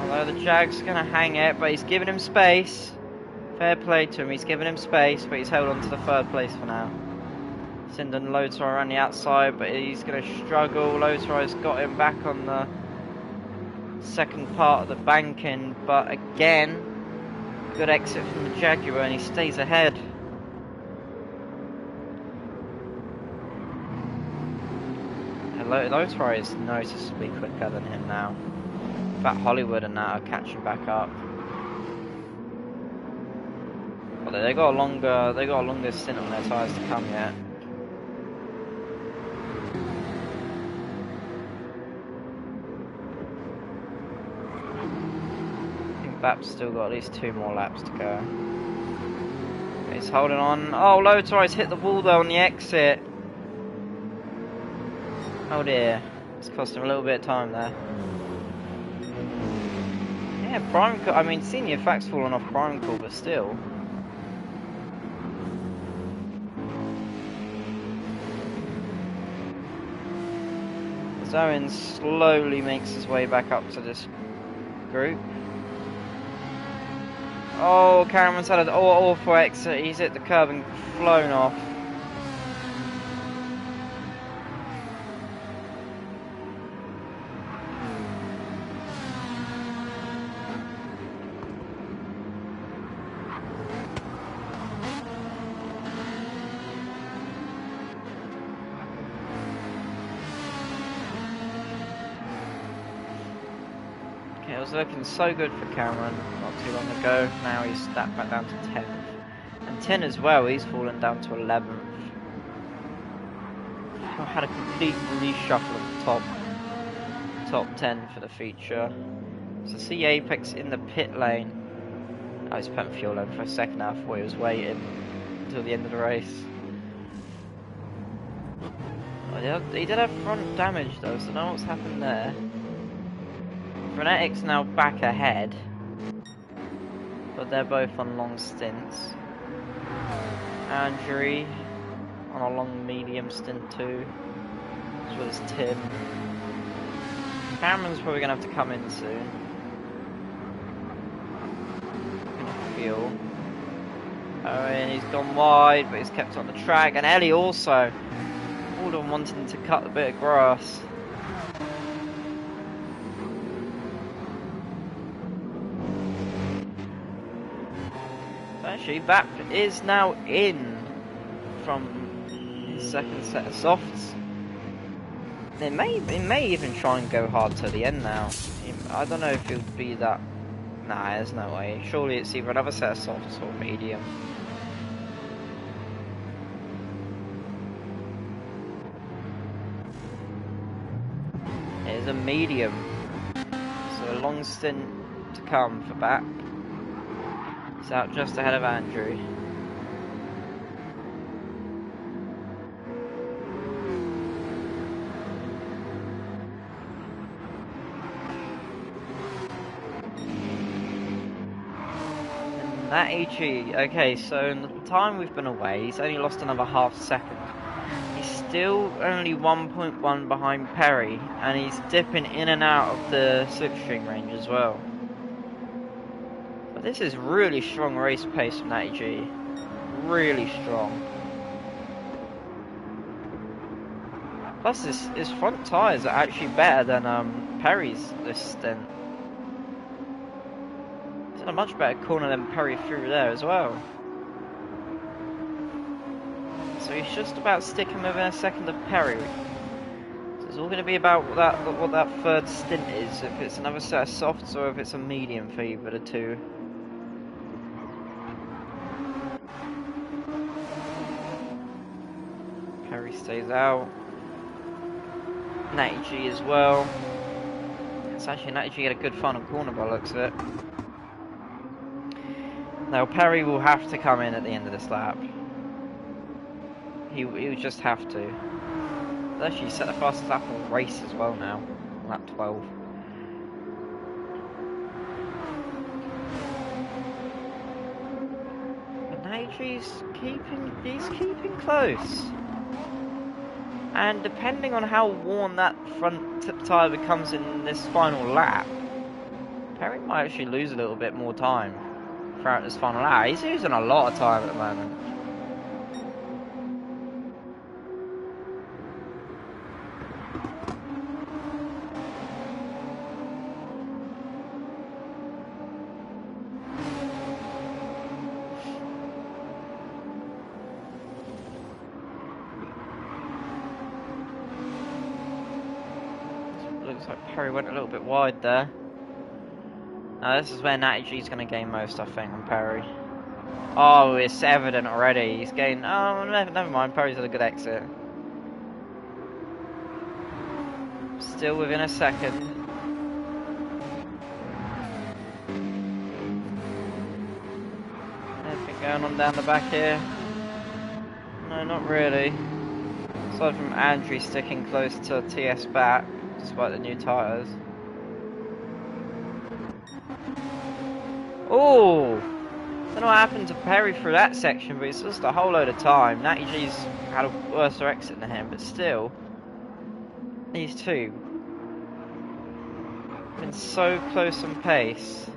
Although the Jag's going to hang it, but he's giving him space. Fair play to him, he's giving him space, but he's held on to the 3rd place for now. Sending Loterai around the outside, but he's going to struggle. Loterai's got him back on the 2nd part of the banking, but again, good exit from the Jaguar and he stays ahead. Loterai is noticeably quicker than him now. In fact, Hollywood and that are catching back up. Although they got a longer stint on their tyres to come yet. Bap's still got at least 2 more laps to go. He's holding on. Oh, Loterai's hit the wall though on the exit. Oh dear. It's cost him a little bit of time there. Yeah, I mean, Senior Fact's fallen off Prime Call, but still. Owen slowly makes his way back up to this group. Oh, Cameron's had an awful exit. He's hit the curb and flown off. It was looking so good for Cameron not too long ago. Now he's stepped back down to 10th. And 10 as well, he's fallen down to 11th. I had a complete reshuffle of the top 10 for the feature. So see Apex in the pit lane. Oh, he's putting fuel in for a second. I thought he was waiting until the end of the race. Oh, he did have front damage though, so I don't know what's happened there. Frenetic's now back ahead, but they're both on long stints. Andrew on a long medium stint too, as well as Tim. Cameron's probably going to have to come in soon. Fuel. Oh, and he's gone wide, but he's kept on the track. And Ellie also. All of them wanting to cut a bit of grass. So actually, that is now in from the second set of softs. It may even try and go hard to the end now. I don't know if it would be that. Nah, there's no way. Surely it's either another set of softs or medium. It is a medium. So a long stint to come for back. He's out just ahead of Andrew. That AG, okay, so in the time we've been away, he's only lost another half second. He's still only 1.1 behind Perry, and he's dipping in and out of the slipstream range as well. But this is really strong race pace from that AG. Really strong. Plus his front tyres are actually better than Perry's this stint. A much better corner than Perry through there as well. So he's just about sticking within a second of Perry. So it's all going to be about what that third stint is. If it's another set of softs or if it's a medium for either the two. Perry stays out. Natty G as well. It's actually Natty G had a good final corner by the looks of it. Now Perry will have to come in at the end of this lap. He will just have to. He's actually set the fastest lap of the race as well now. Lap 12. But Naji's keeping close. And depending on how worn that front tip tyre becomes in this final lap, Perry might actually lose a little bit more time throughout this final lap. He's losing a lot of time at the moment. Looks like Perry went a little bit wide there. Now this is where Natty G's going to gain most, I think, on Perry. Oh, it's evident already. He's gained... Oh, never mind. Perry's had a good exit. Still within a second. Anything going on down the back here? No, not really. Aside from Andrew sticking close to TS back, despite the new tyres. Oh! Don't know what happened to Perry through that section, but it's just a whole load of time. Natty G's had a worse exit than him, but still, these two been so close on pace.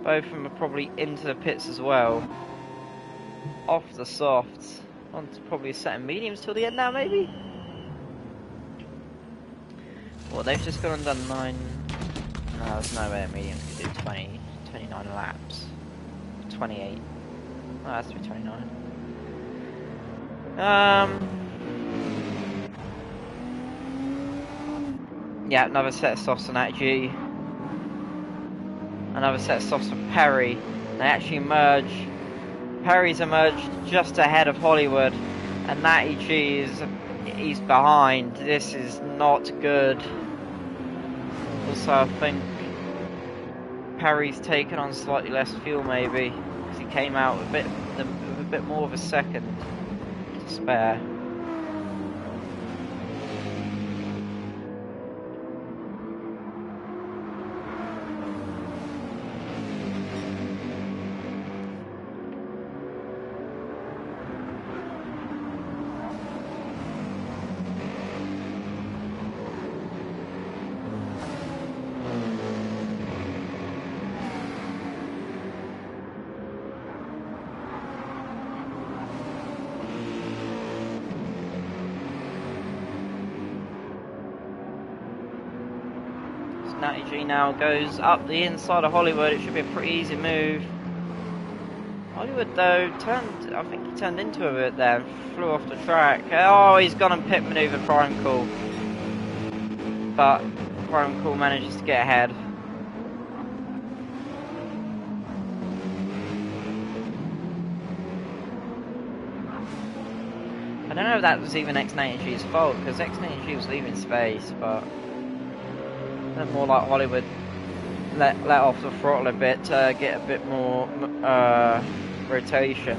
Both of them are probably into the pits as well. Off the softs. On to probably a set of mediums till the end now, maybe? Well, they've just gone and done 9. No, there's no way a medium could do 29 laps. 28. Oh, that's 29. Yeah, another set of softs on that G. Another set of softs for Perry. They actually merge. Perry's emerged just ahead of Hollywood, and Natty G he's behind. This is not good. Also, I think Perry's taken on slightly less fuel, maybe, because he came out with a bit more of a second to spare. Natty G now goes up the inside of Hollywood. It should be a pretty easy move. Hollywood, though, I think he turned into a bit there and flew off the track. Oh, he's gone and pit maneuver Prime Call. But Prime Call manages to get ahead. I don't know if that was even X-Natty G's fault, because X-Natty G was leaving space, but more like Hollywood let off the throttle a bit to get a bit more rotation,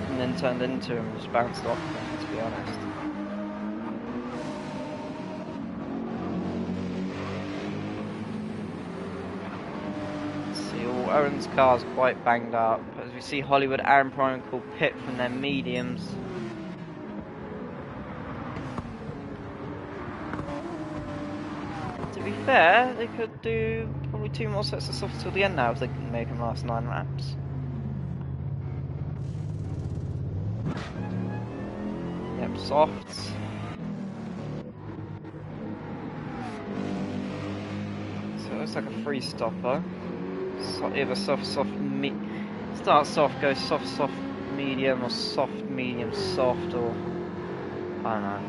and then turned into him and just bounced off him, to be honest. See, all Owen's car's quite banged up, as we see Hollywood and Prime Call pit from their mediums. To be fair, they could do probably 2 more sets of softs till the end now if they can make them last 9 laps. Yep, softs. So it looks like a free stopper. So either soft, start soft, go soft, soft, medium, or soft, medium, soft, or I don't know.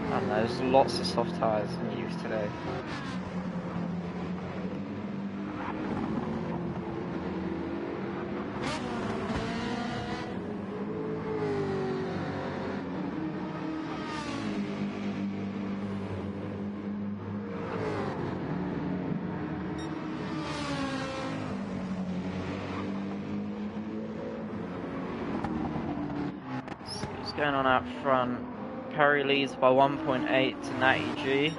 I don't know, there's lots of soft tyres in use today. So what's going on out front? Perry leads by 1.8 to Natty G.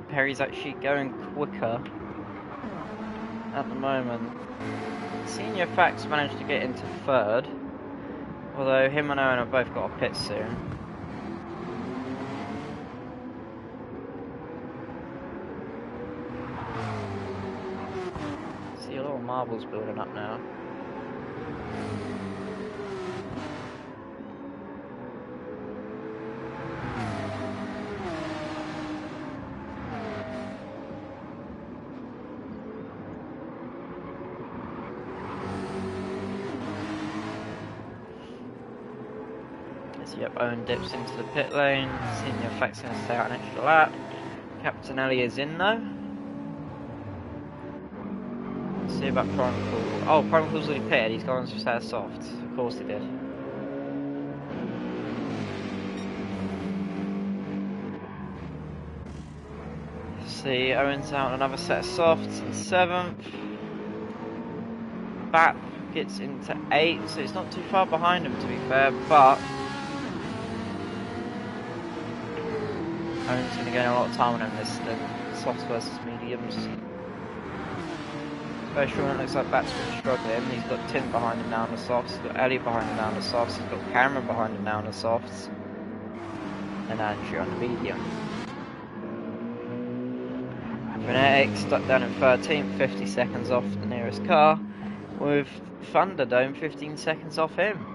Perry's actually going quicker at the moment. Senior Fax managed to get into 3rd, although him and Owen have both got a pit soon. See a lot of marbles building up now. Yep, Owen dips into the pit lane. Senior Fax going to stay out an extra lap. Captain Ellie is in though. Let's see about Prime Call. Oh, Prime Call's already pitted. He's gone to set of softs. Of course he did. See, Owen's out another set of softs in 7th. Bap gets into 8th, so it's not too far behind him to be fair, but Owen's going to gain a lot of time on him this softs versus mediums. Especially when it looks like Bat's really struggling. He's got Tim behind him now on the softs, he's got Ellie behind him now on the softs, he's got Cameron behind him now on the softs, and Andrew on the medium. Frenetic stuck down in 13th, 50 seconds off the nearest car, with Thunderdome 15 seconds off him.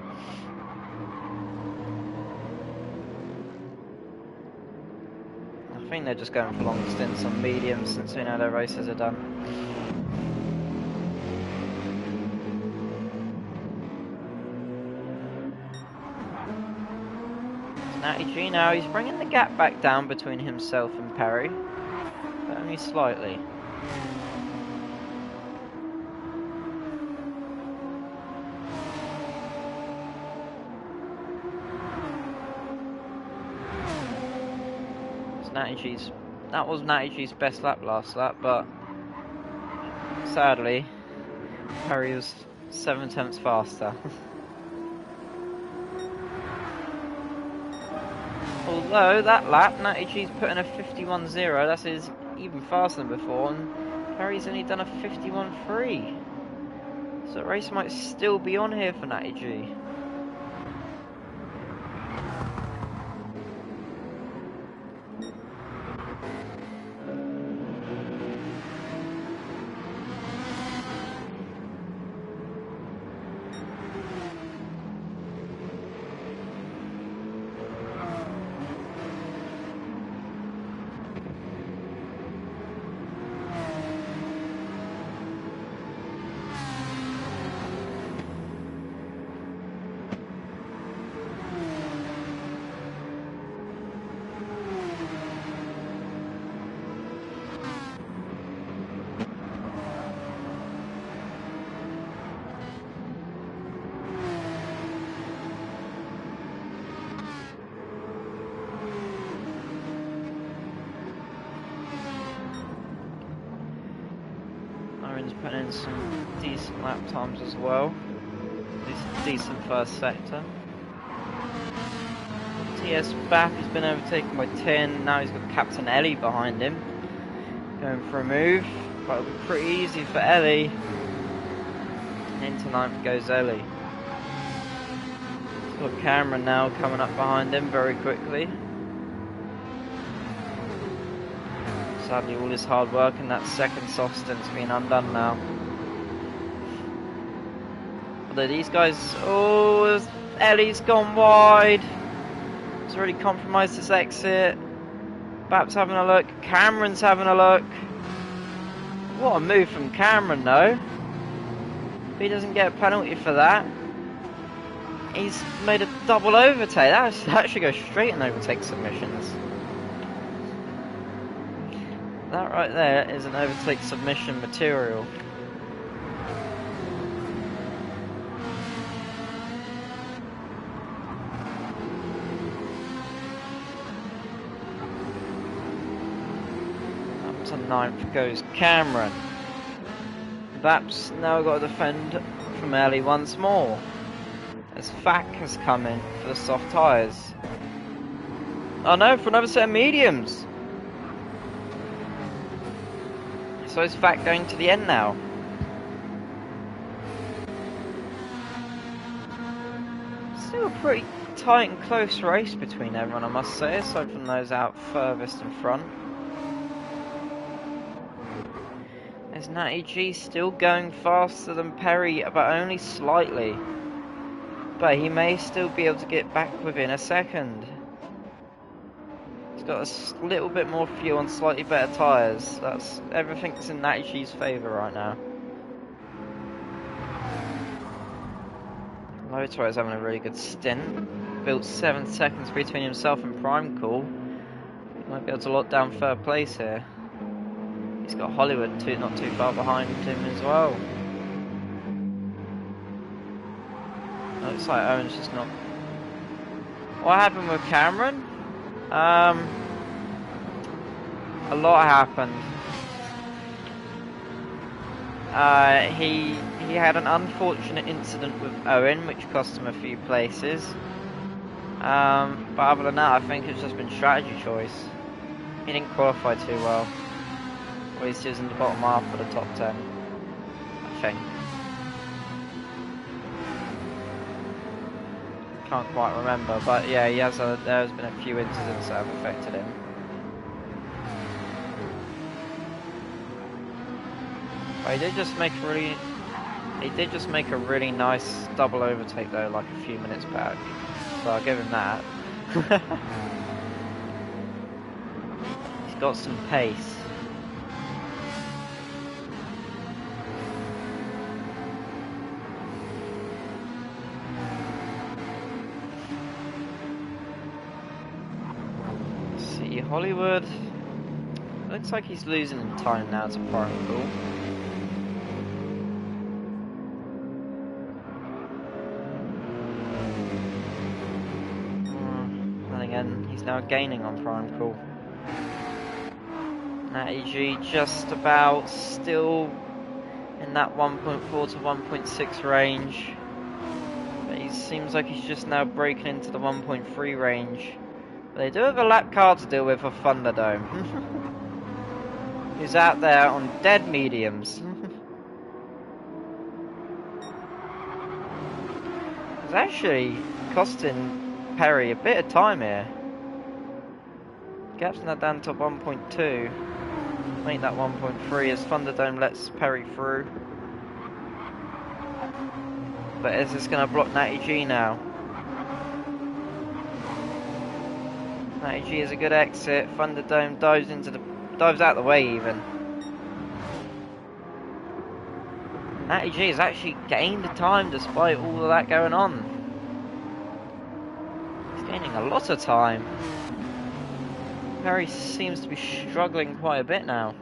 I think they're just going for long stints on mediums since we know their races are done. Natty G now, he's bringing the gap back down between himself and Perry, but only slightly. That was Natty G's best lap last lap, but sadly, Perry was 7/10 faster. Although that lap, Natty G's put in a 51.0, that's his even faster than before, and Perry's only done a 51.3. So the race might still be on here for Natty G. Putting in some decent lap times as well. Decent first sector. TS back, he's been overtaken by 10. Now he's got Captain Ellie behind him. Going for a move, but it'll be pretty easy for Ellie. Into 9th goes Ellie. He's got Cameron now coming up behind him very quickly. Sadly, all his hard work and that second soft stint's been undone now. Although these guys, oh, Ellie's gone wide. He's already compromised his exit. Bap's having a look. Cameron's having a look. What a move from Cameron, though. If he doesn't get a penalty for that, he's made a double overtake. That should go straight in overtake submissions. That right there is an overtake submission material. Up to 9th goes Cameron. Bap's now got to defend from Ellie once more, as Fack has come in for the soft tyres. Oh no, for another set of mediums. So is Fack going to the end now? Still a pretty tight and close race between everyone, I must say, aside from those out furthest in front. There's Natty G still going faster than Perry, but only slightly. But he may still be able to get back within a second. Got a little bit more fuel and slightly better tyres. That's everything's in Natty G's favour right now. Lotor is having a really good stint. Built 7 seconds between himself and Prime Cool. He might be able to lock down third place here. He's got Hollywood not too far behind him as well. Looks like Owen's just not. What happened with Cameron? A lot happened. He had an unfortunate incident with Owen, which cost him a few places. But other than that, I think it's just been strategy choice. He didn't qualify too well. At least he was in the bottom half of the top 10, I think. Can't quite remember, but yeah, there's been a few incidents that have affected him. But he did just make a really nice double overtake though, like a few minutes back. So I'll give him that. He's got some pace. see, Hollywood. Looks like he's losing in time now to Prime Cool. And again, he's now gaining on Prime Cool. Natty G just about still in that 1.4 to 1.6 range. But he seems like he's just now breaking into the 1.3 range. But they do have a lap car to deal with for Thunderdome. Who's out there on dead mediums. It's actually costing Perry a bit of time here. Gap's now down to 1.2. Make that 1.3 as Thunderdome lets Perry through. But is this going to block Natty G now? Natty G is a good exit. Thunderdome dives out the way even. Natty G has actually gained the time despite all of that going on. He's gaining a lot of time. Perry seems to be struggling quite a bit now.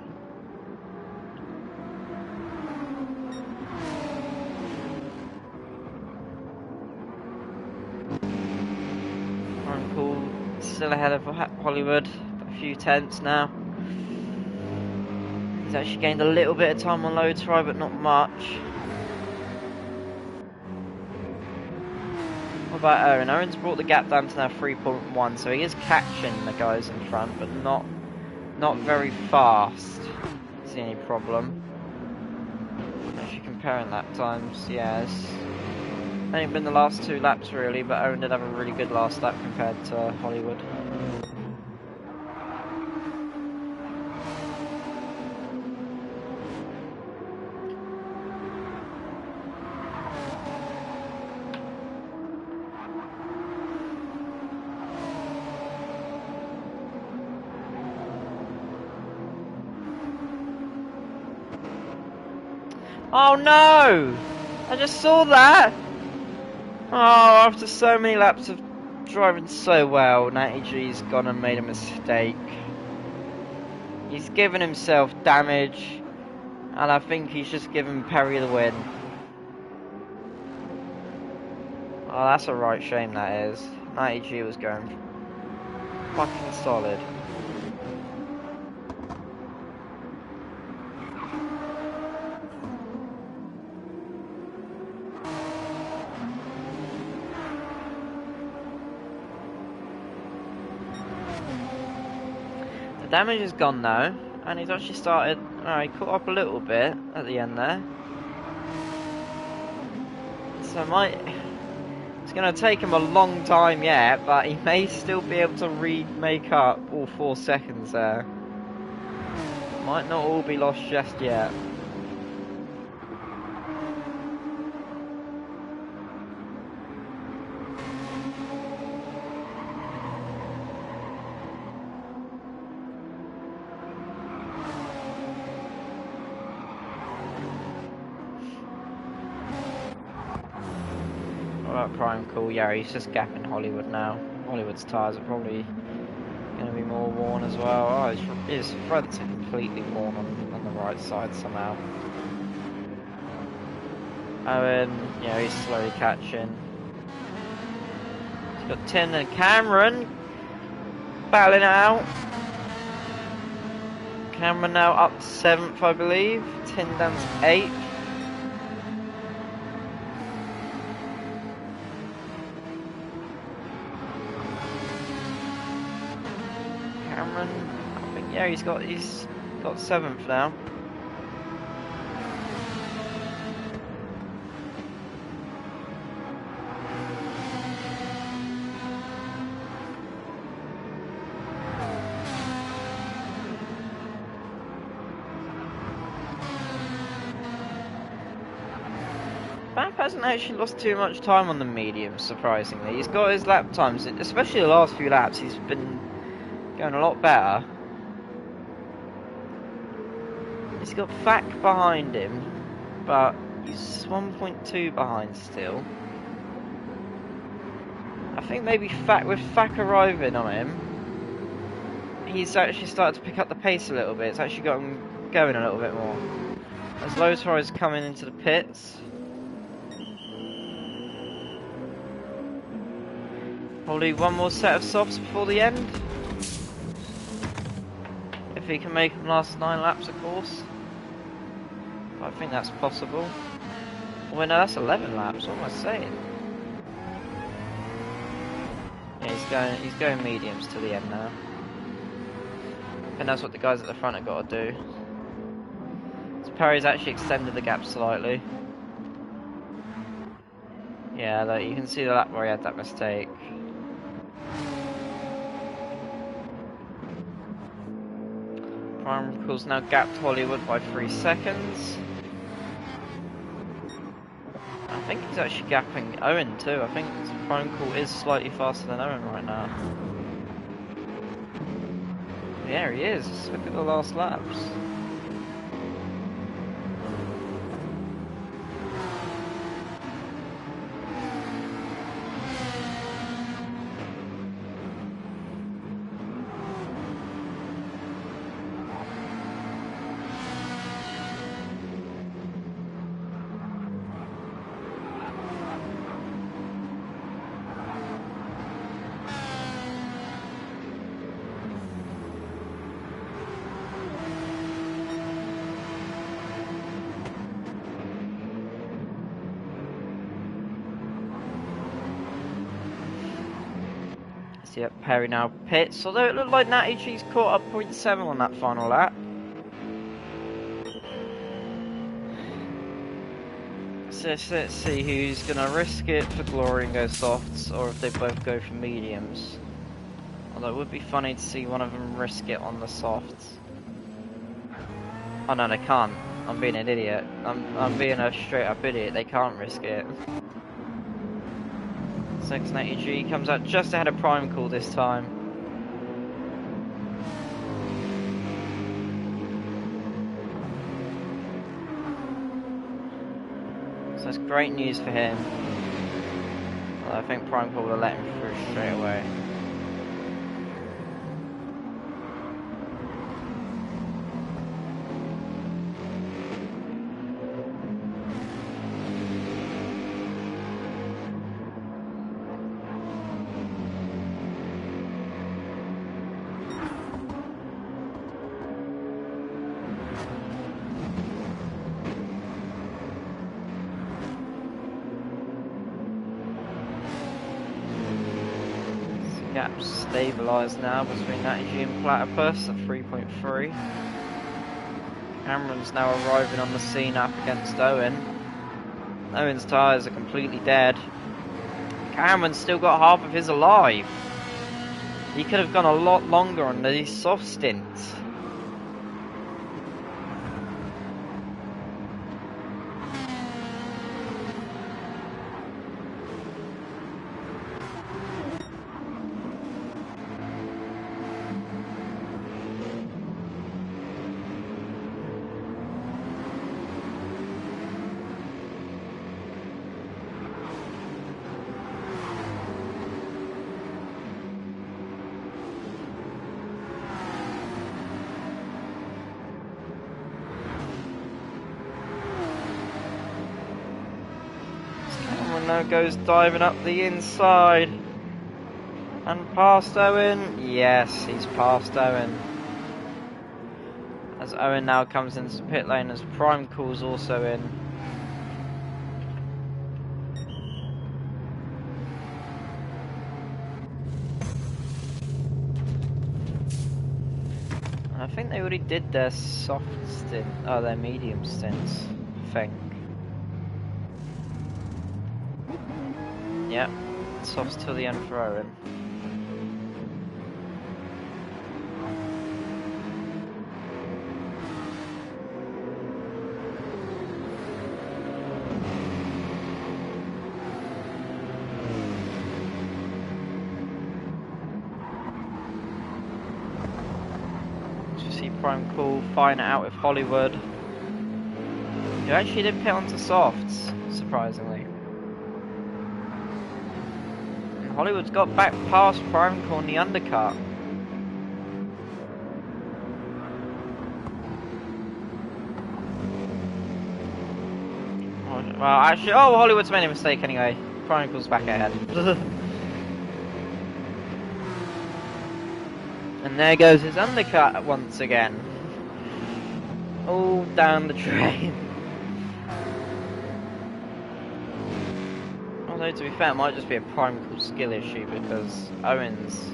Cool, still ahead of Hollywood, a few tenths now. He's actually gained a little bit of time on low try, but not much. What about Owen? Owen's brought the gap down to now 3.1, so he is catching the guys in front, but not very fast. See any problem? Actually comparing lap times, yes. Only been the last 2 laps really, but Owen did have a really good last lap compared to Hollywood. Oh no! I just saw that! Oh, after so many laps of driving so well, Natty G's gone and made a mistake. He's given himself damage, and I think he's just given Perry the win. Oh, that's a right shame, that is. Natty G was going fucking solid. Damage is gone now, and he's actually started. Alright, caught up a little bit at the end there. So it's going to take him a long time yet, but he may still be able to make up all 4 seconds there. Might not all be lost just yet. Prime Cool, yeah, he's just gapping Hollywood now. Hollywood's tyres are probably going to be more worn as well. Oh, his fronts are completely worn on the right side somehow. Owen, yeah, he's slowly catching. He's got Tim and Cameron battling it out. Cameron now up to 7th, I believe. Tim down to 8th. Yeah, he's got 7th now. Bap hasn't actually lost too much time on the mediums, surprisingly. He's got his lap times, especially the last few laps, he's been going a lot better. He's got Fack behind him, but he's 1.2 behind still. I think maybe with Fack arriving on him, he's actually started to pick up the pace a little bit. It's actually got him going a little bit more. As Lothar is coming into the pits. Probably one more set of softs before the end. If he can make them last 9 laps, of course. But I think that's possible. Oh, no, that's 11 laps. What am I saying? Yeah, he's going mediums to the end now. I think that's what the guys at the front have got to do. So Perry's actually extended the gap slightly. Yeah, though, you can see the lap where he had that mistake. Prime Cool's now gapped Hollywood by 3 seconds. I think he's actually gapping Owen too. I think Prime Cool is slightly faster than Owen right now. Yeah, he is. Look at the last laps. Yep, Perry now pits, although it looked like Natty G's caught up 0.7 on that final lap. So let's see who's going to risk it for glory and go softs, or if they both go for mediums. Although it would be funny to see one of them risk it on the softs. Oh no, they can't. I'm being an idiot. I'm being a straight up idiot. They can't risk it. 680G comes out just ahead of Prime Cool this time. So that's great news for him. Well, I think Prime Cool will let him through straight away. Gap's stabilised now between Natty G and Platypus at 3.3. Cameron's now arriving on the scene up against Owen. Owen's tyres are completely dead. Cameron's still got half of his alive. He could have gone a lot longer on these soft stints. Now goes diving up the inside and past Owen. Yes, he's past Owen. As Owen now comes into the pit lane as Prime Cool's also in. I think they already did their soft stint, their medium stints, I think. Yep, softs till the end for Owen. You see Prime Cool fighting it out with Hollywood. You actually did pit onto softs, surprisingly. Hollywood's got back past Prime Cool in the undercut. Well, actually, oh, Hollywood's made a mistake anyway. Chronicle's back ahead. And there goes his undercut once again. All down the drain. Although, to be fair, it might just be a Prime skill issue because Owens...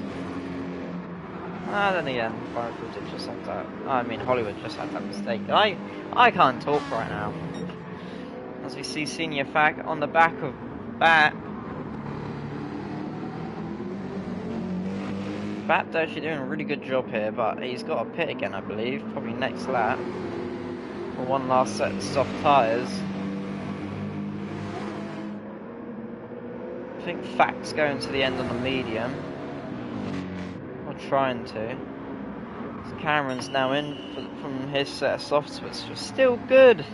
then again, Prime did just have that. I mean, Hollywood just had that mistake. I can't talk right now. As we see Senior Fac on the back of Bat. Bat's actually doing a really good job here, but he's got a pit again, I believe. Probably next lap. For one last set of soft tyres. I think Fac's going to the end on the medium. Or trying to. Cameron's now in from his set of softs, but it's still good.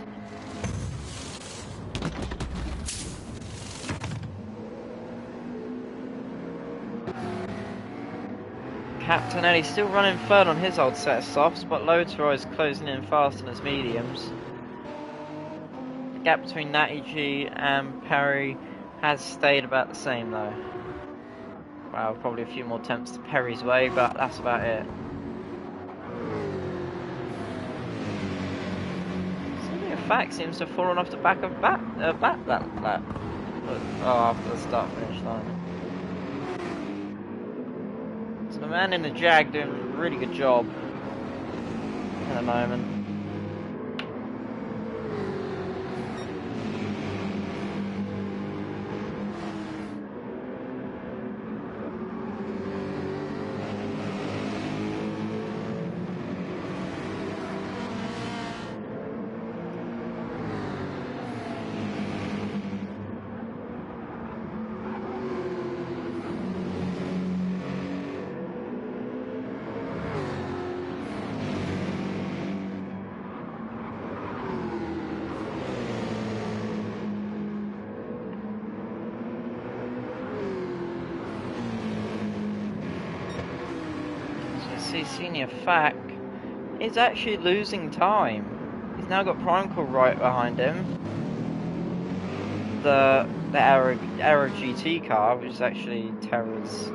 Captain Eddie's still running third on his old set of softs, but Lothar is closing in fast on his mediums. The gap between Natty G and Perry has stayed about the same though. Well, probably a few more attempts to Perry's way, but that's about it. Senior Fac seems to have fallen off the back of Bat that lap. After the start-finish line. So the man in the Jag doing a really good job at the moment. Senior Fac is actually losing time. He's now got Prime right behind him. The Aero GT car, which is actually Terra's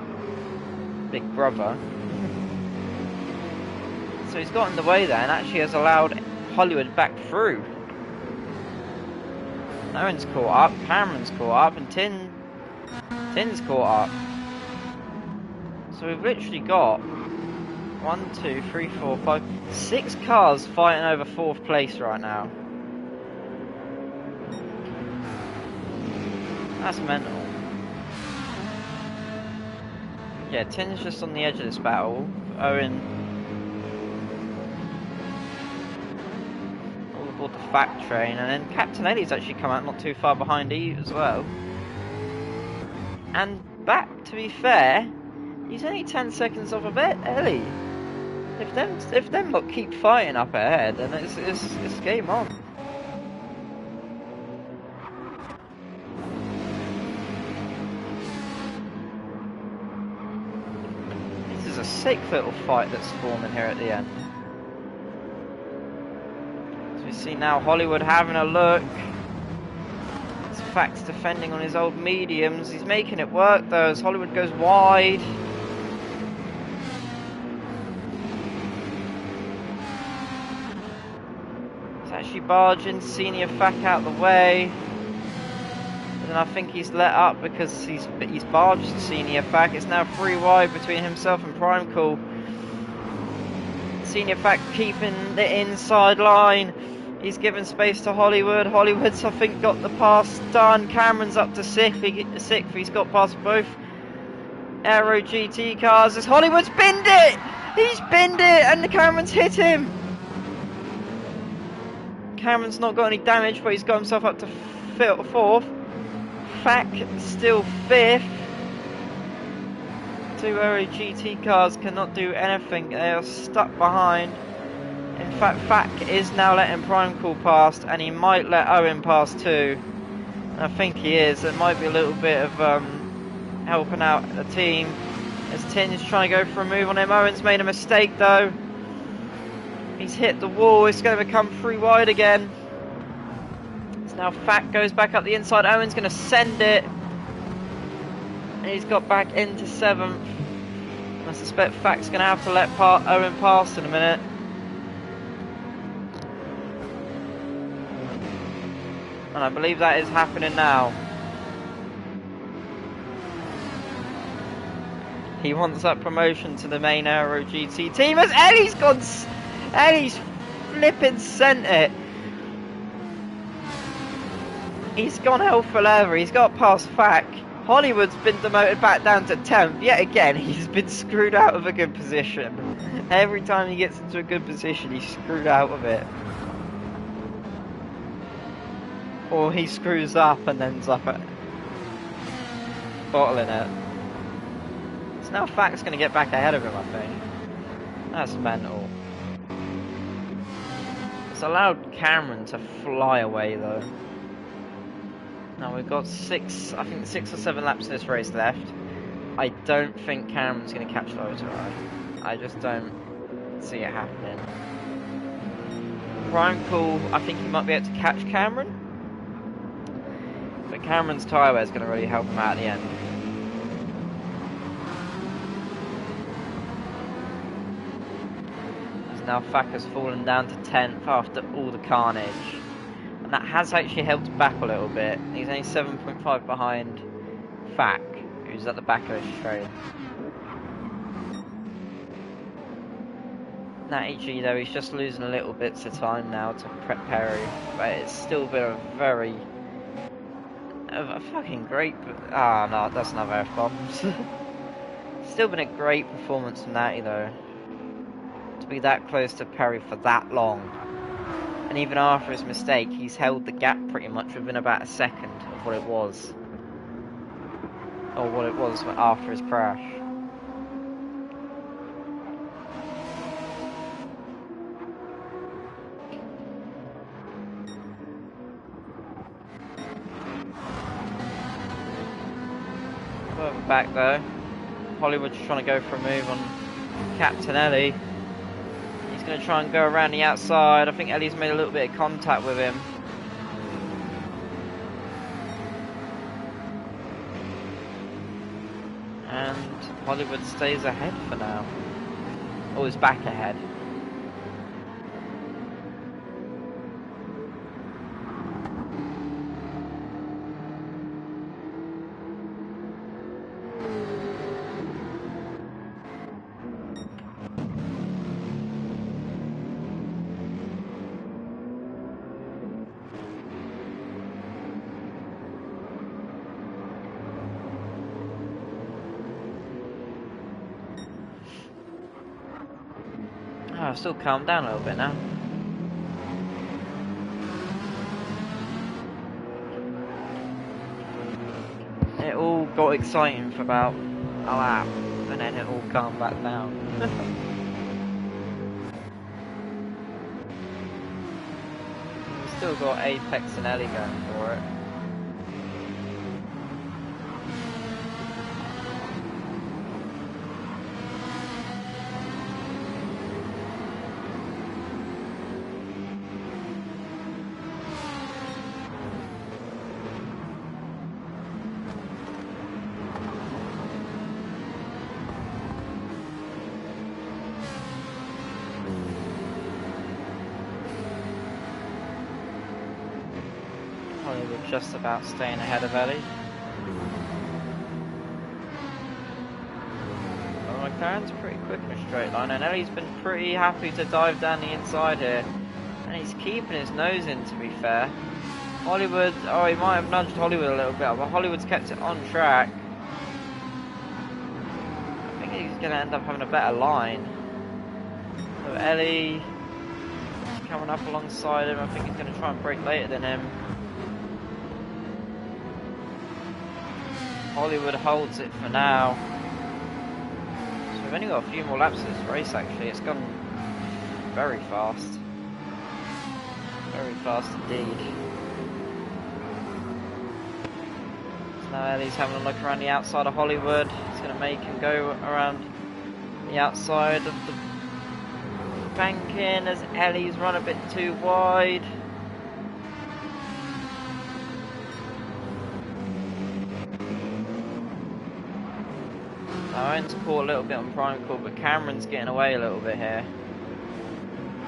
big brother. So he's got in the way there and actually has allowed Hollywood back through. Aaron's caught up, Cameron's caught up, and Tin's caught up. So we've literally got 1, 2, 3, 4, 5, 6 cars fighting over 4th place right now. That's mental. Yeah, Tin's just on the edge of this battle. Owen all aboard the Fac train, and then Captain Eddie's actually come out not too far behind Eve as well. And back, to be fair, he's only 10 seconds off of Ellie. If them lot keep fighting up ahead, then it's game on. This is a sick little fight that's forming here at the end. As we see now Hollywood having a look. Fac's defending on his old mediums. He's making it work though as Hollywood goes wide. Actually barging Senior Fac out the way, and I think he's let up because he's barged Senior Fac. It's now 3 wide between himself and Prime Cool. Senior Fac keeping the inside line. He's given space to Hollywood. Hollywood's, I think, got the pass done. Cameron's up to 6th. He's got past both Aero GT cars as Hollywood's binned it. He's binned it, and the Cameron's hit him. Cameron's not got any damage, but he's got himself up to 4th. Fac still 5th. 2 Aero GT cars cannot do anything. They are stuck behind. In fact, Fac is now letting Prime Cool past, and he might let Owen pass too. And I think he is. It might be a little bit of helping out the team. As Tin's trying to go for a move on him. Owen's made a mistake though. He's hit the wall. It's going to become 3 wide again. It's Now Fat goes back up the inside. Owen's going to send it. And he's got back into 7th. I suspect Fat's going to have to let Owen pass in a minute. And I believe that is happening now. He wants that promotion to the main Aero GT team as Ellie's flipping sent it. He's gone hell for leather. He's got past Fack. Hollywood's been demoted back down to 10th. Yet again, he's been screwed out of a good position. Every time he gets into a good position, he's screwed out of it. Or he screws up and ends up at bottling it. So now Fack's going to get back ahead of him, I think. That's mental. It's allowed Cameron to fly away though. Now we've got 6 or 7 laps of this race left. I don't think Cameron's going to catch Lotus. I just don't see it happening. Prime Cool, I think he might be able to catch Cameron. But Cameron's tyre wear is going to really help him out at the end. As now Fack has fallen down to 10th after all the carnage. And that has actually helped back a little bit. He's only 7.5 behind Fack, who's at the back of his train. Now HG though, he's just losing a little bits of time now to prep Perry. But it's still been a very... a fucking great... Ah, no, that's another F-bomb. Still been a great performance from Natty though. To be that close to Perry for that long. And even after his mistake, he's held the gap pretty much within about a second of what it was. Or what it was after his crash. Further back though, Hollywood's trying to go for a move on Captain Ellie. He's going to try and go around the outside. I think Ellie's made a little bit of contact with him. And Hollywood stays ahead for now. Oh, he's back ahead. I've still calmed down a little bit now. It all got exciting for about a lap, and then it all calmed back down. We've still got Apex and Ellie going for it. Just about staying ahead of Ellie. Well, McLaren's pretty quick in a straight line, and Ellie's been pretty happy to dive down the inside here. And he's keeping his nose in, to be fair. Hollywood, oh, he might have nudged Hollywood a little bit, but Hollywood's kept it on track. I think he's going to end up having a better line. So Ellie is coming up alongside him. I think he's going to try and brake later than him. Hollywood holds it for now. So we've only got a few more laps of this race actually. It's gone very fast. Very fast indeed. So now Ellie's having a look around the outside of Hollywood. He's going to make him go around the outside of the banking as Ellie's run a bit too wide. Owen's caught a little bit on prime call, but Cameron's getting away a little bit here.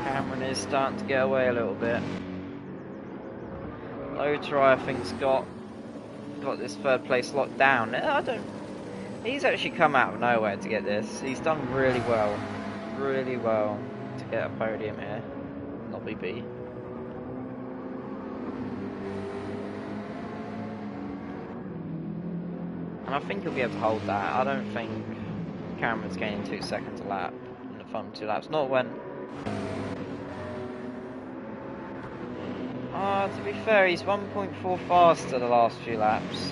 Cameron is starting to get away a little bit. Low-Try, I think's got this third place locked down. He's actually come out of nowhere to get this. He's done really well to get a podium here. Not BB. And I think he'll be able to hold that. I don't think Cameron's gaining 2 seconds a lap in the final 2 laps. Not when... to be fair, he's 1.4 faster the last few laps.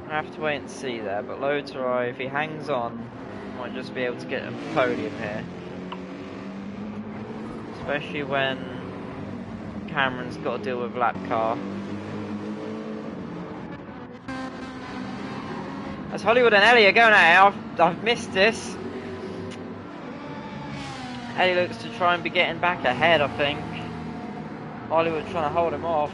I have to wait and see there, but Low-Try, if he hangs on, might just be able to get a podium here. Especially when Cameron's got to deal with lap car. As Hollywood and Ellie are going at it, I've missed this. Ellie looks to try and be getting back ahead, I think. Hollywood trying to hold him off.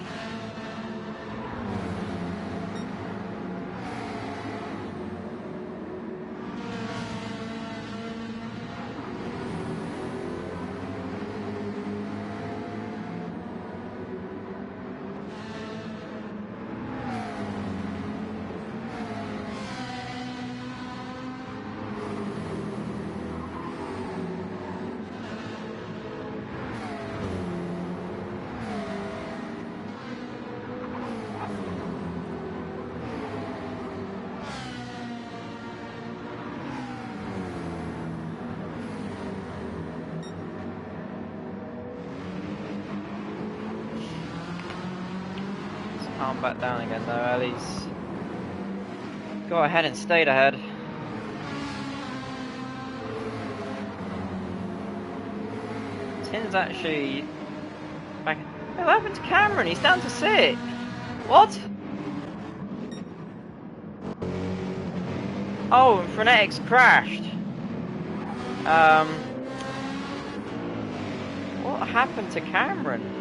Calm back down again though, Ellie's got ahead and stayed ahead. Tin's actually back. What happened to Cameron? He's down to 6th. What? Oh, and Frenetics crashed. What happened to Cameron?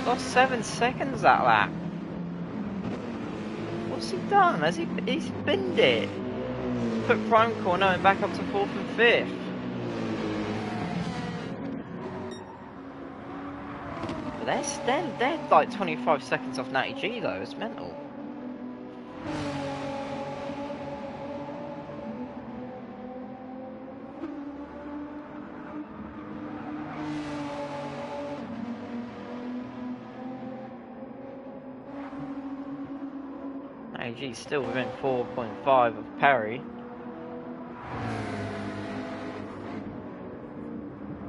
Lost 7 seconds that lap. What's he done? He's binned it? Put prime corner and back up to 4th and 5th. But they're like 25 seconds off Natty G though. It's mental. AG's still within 4.5 of Perry.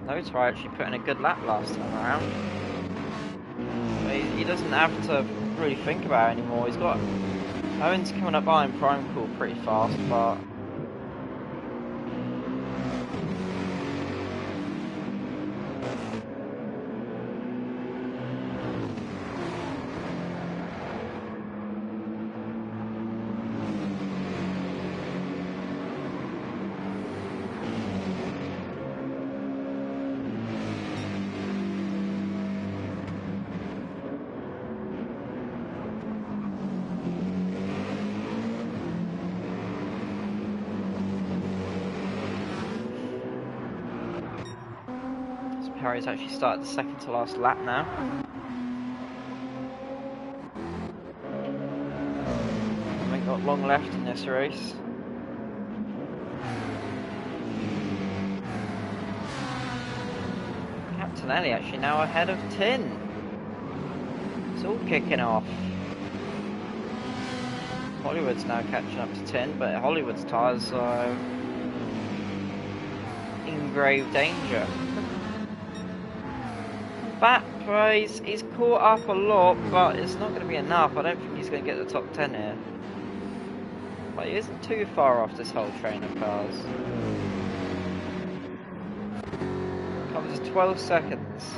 Low-Try actually put in a good lap last time around. But he doesn't have to really think about it anymore. He's got Owen's coming up behind Prime Cool pretty fast, but Perry's actually started the second to last lap now. Haven't got long left in this race. Captain Ellie actually now ahead of Tin. It's all kicking off. Hollywood's now catching up to Tin, but Hollywood's tyres are in grave danger. That race, he's caught up a lot, but it's not going to be enough. I don't think he's going to get the top 10 here. But he isn't too far off this whole train of cars. Covers 12 seconds.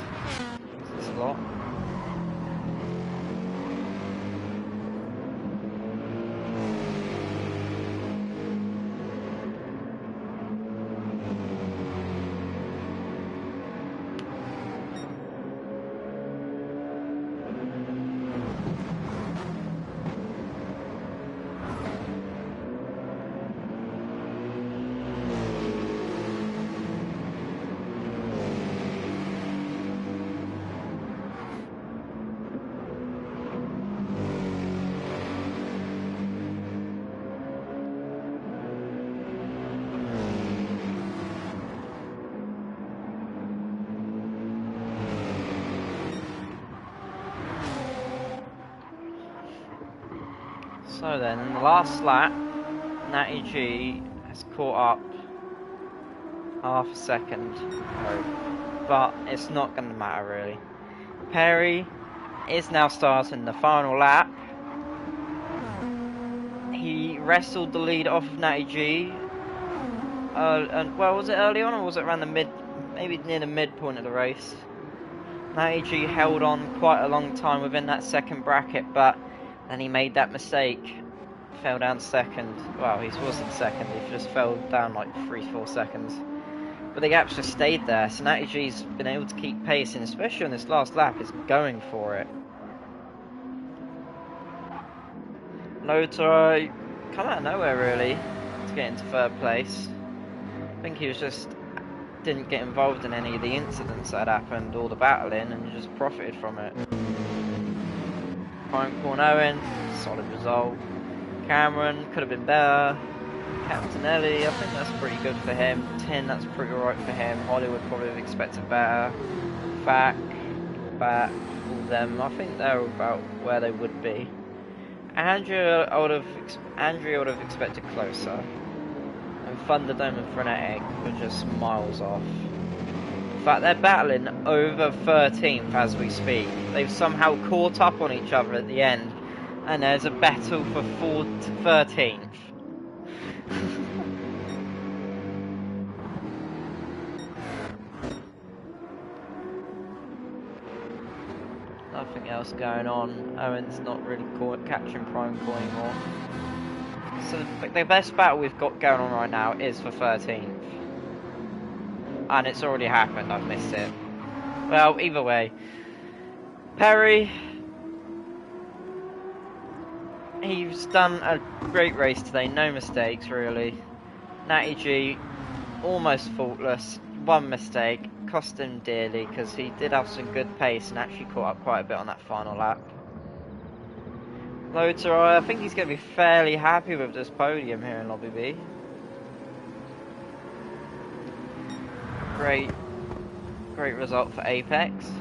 That's a lot. So then, in the last lap, Natty G has caught up half a second, but it's not going to matter really. Perry is now starting the final lap. He wrestled the lead off of Natty G. And well, was it early on or was it around the maybe near the midpoint of the race? Natty G held on quite a long time within that second bracket, but then he made that mistake. Fell down second. Well, he wasn't second, he just fell down like 3-4 seconds. But the gap's just stayed there, so Natty G's been able to keep pace, and especially on this last lap, is going for it. Lotaro come out of nowhere really to get into third place. I think he was just didn't get involved in any of the incidents that happened or the battling and just profited from it. Prime Corn Owen, solid result. Cameron could have been better. Captain Ellie, I think that's pretty good for him. 10, that's pretty alright for him. Hollywood probably have expected better. Fack, Bat, all them, I think they're about where they would be. Andrea, I would have expected closer. And Thunderdome and Frenetic were just miles off. In fact, they're battling over 13th as we speak. They've somehow caught up on each other at the end, and there's a battle for 13th. Nothing else going on. Owen's not really catching Prime Core anymore. So the best battle we've got going on right now is for 13th. And it's already happened, I've missed it. Well, either way. Perry, he's done a great race today, no mistakes really. Natty G, almost faultless, one mistake, cost him dearly because he did have some good pace and actually caught up quite a bit on that final lap. Lotaro, I think he's going to be fairly happy with this podium here in Lobby B. Great result for Apex.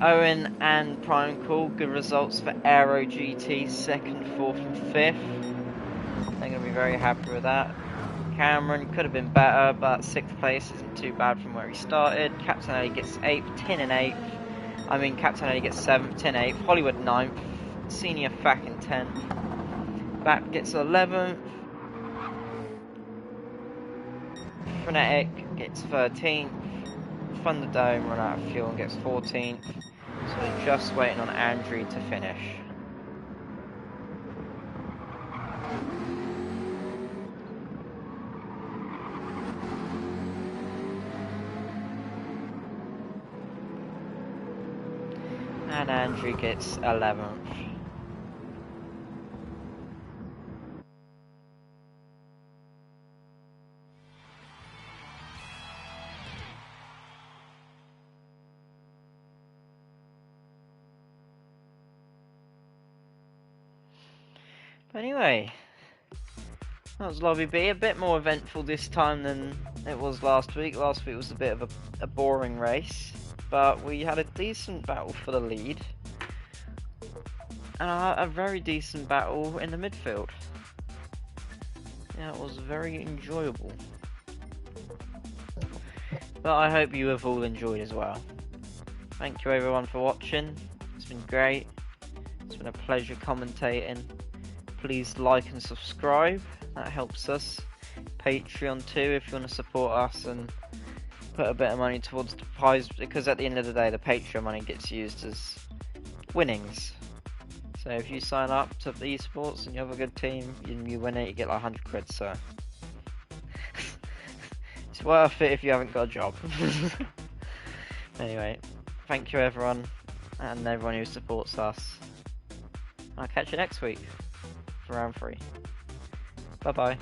Owen and Prime Cool, good results for Aero GT, 2nd, 4th and 5th. They're going to be very happy with that. Cameron could have been better, but 6th place isn't too bad from where he started. Captain Ellie gets 8th, 10 and 8th. I mean, Captain Ellie gets 7th, 10 8th. Hollywood 9th. Senior Fack in 10th. Bat gets 11th. Frenetic gets 13th. Thunderdome run out of fuel and gets 14th. So we're just waiting on Andrew to finish. And Andrew gets 11th. But anyway, that was Lobby B, a bit more eventful this time than it was last week. Last week was a bit of a boring race, but we had a decent battle for the lead and a very decent battle in the midfield. Yeah, it was very enjoyable. But I hope you have all enjoyed as well. Thank you everyone for watching. It's been great. It's been a pleasure commentating. Please like and subscribe, that helps us. Patreon too if you want to support us and put a bit of money towards the prize, because at the end of the day the Patreon money gets used as winnings. So if you sign up to the Esports and you have a good team and you win it, you get like 100 quid, so it's worth it if you haven't got a job. Anyway, thank you everyone and everyone who supports us. I'll catch you next week for round 3. Bye bye.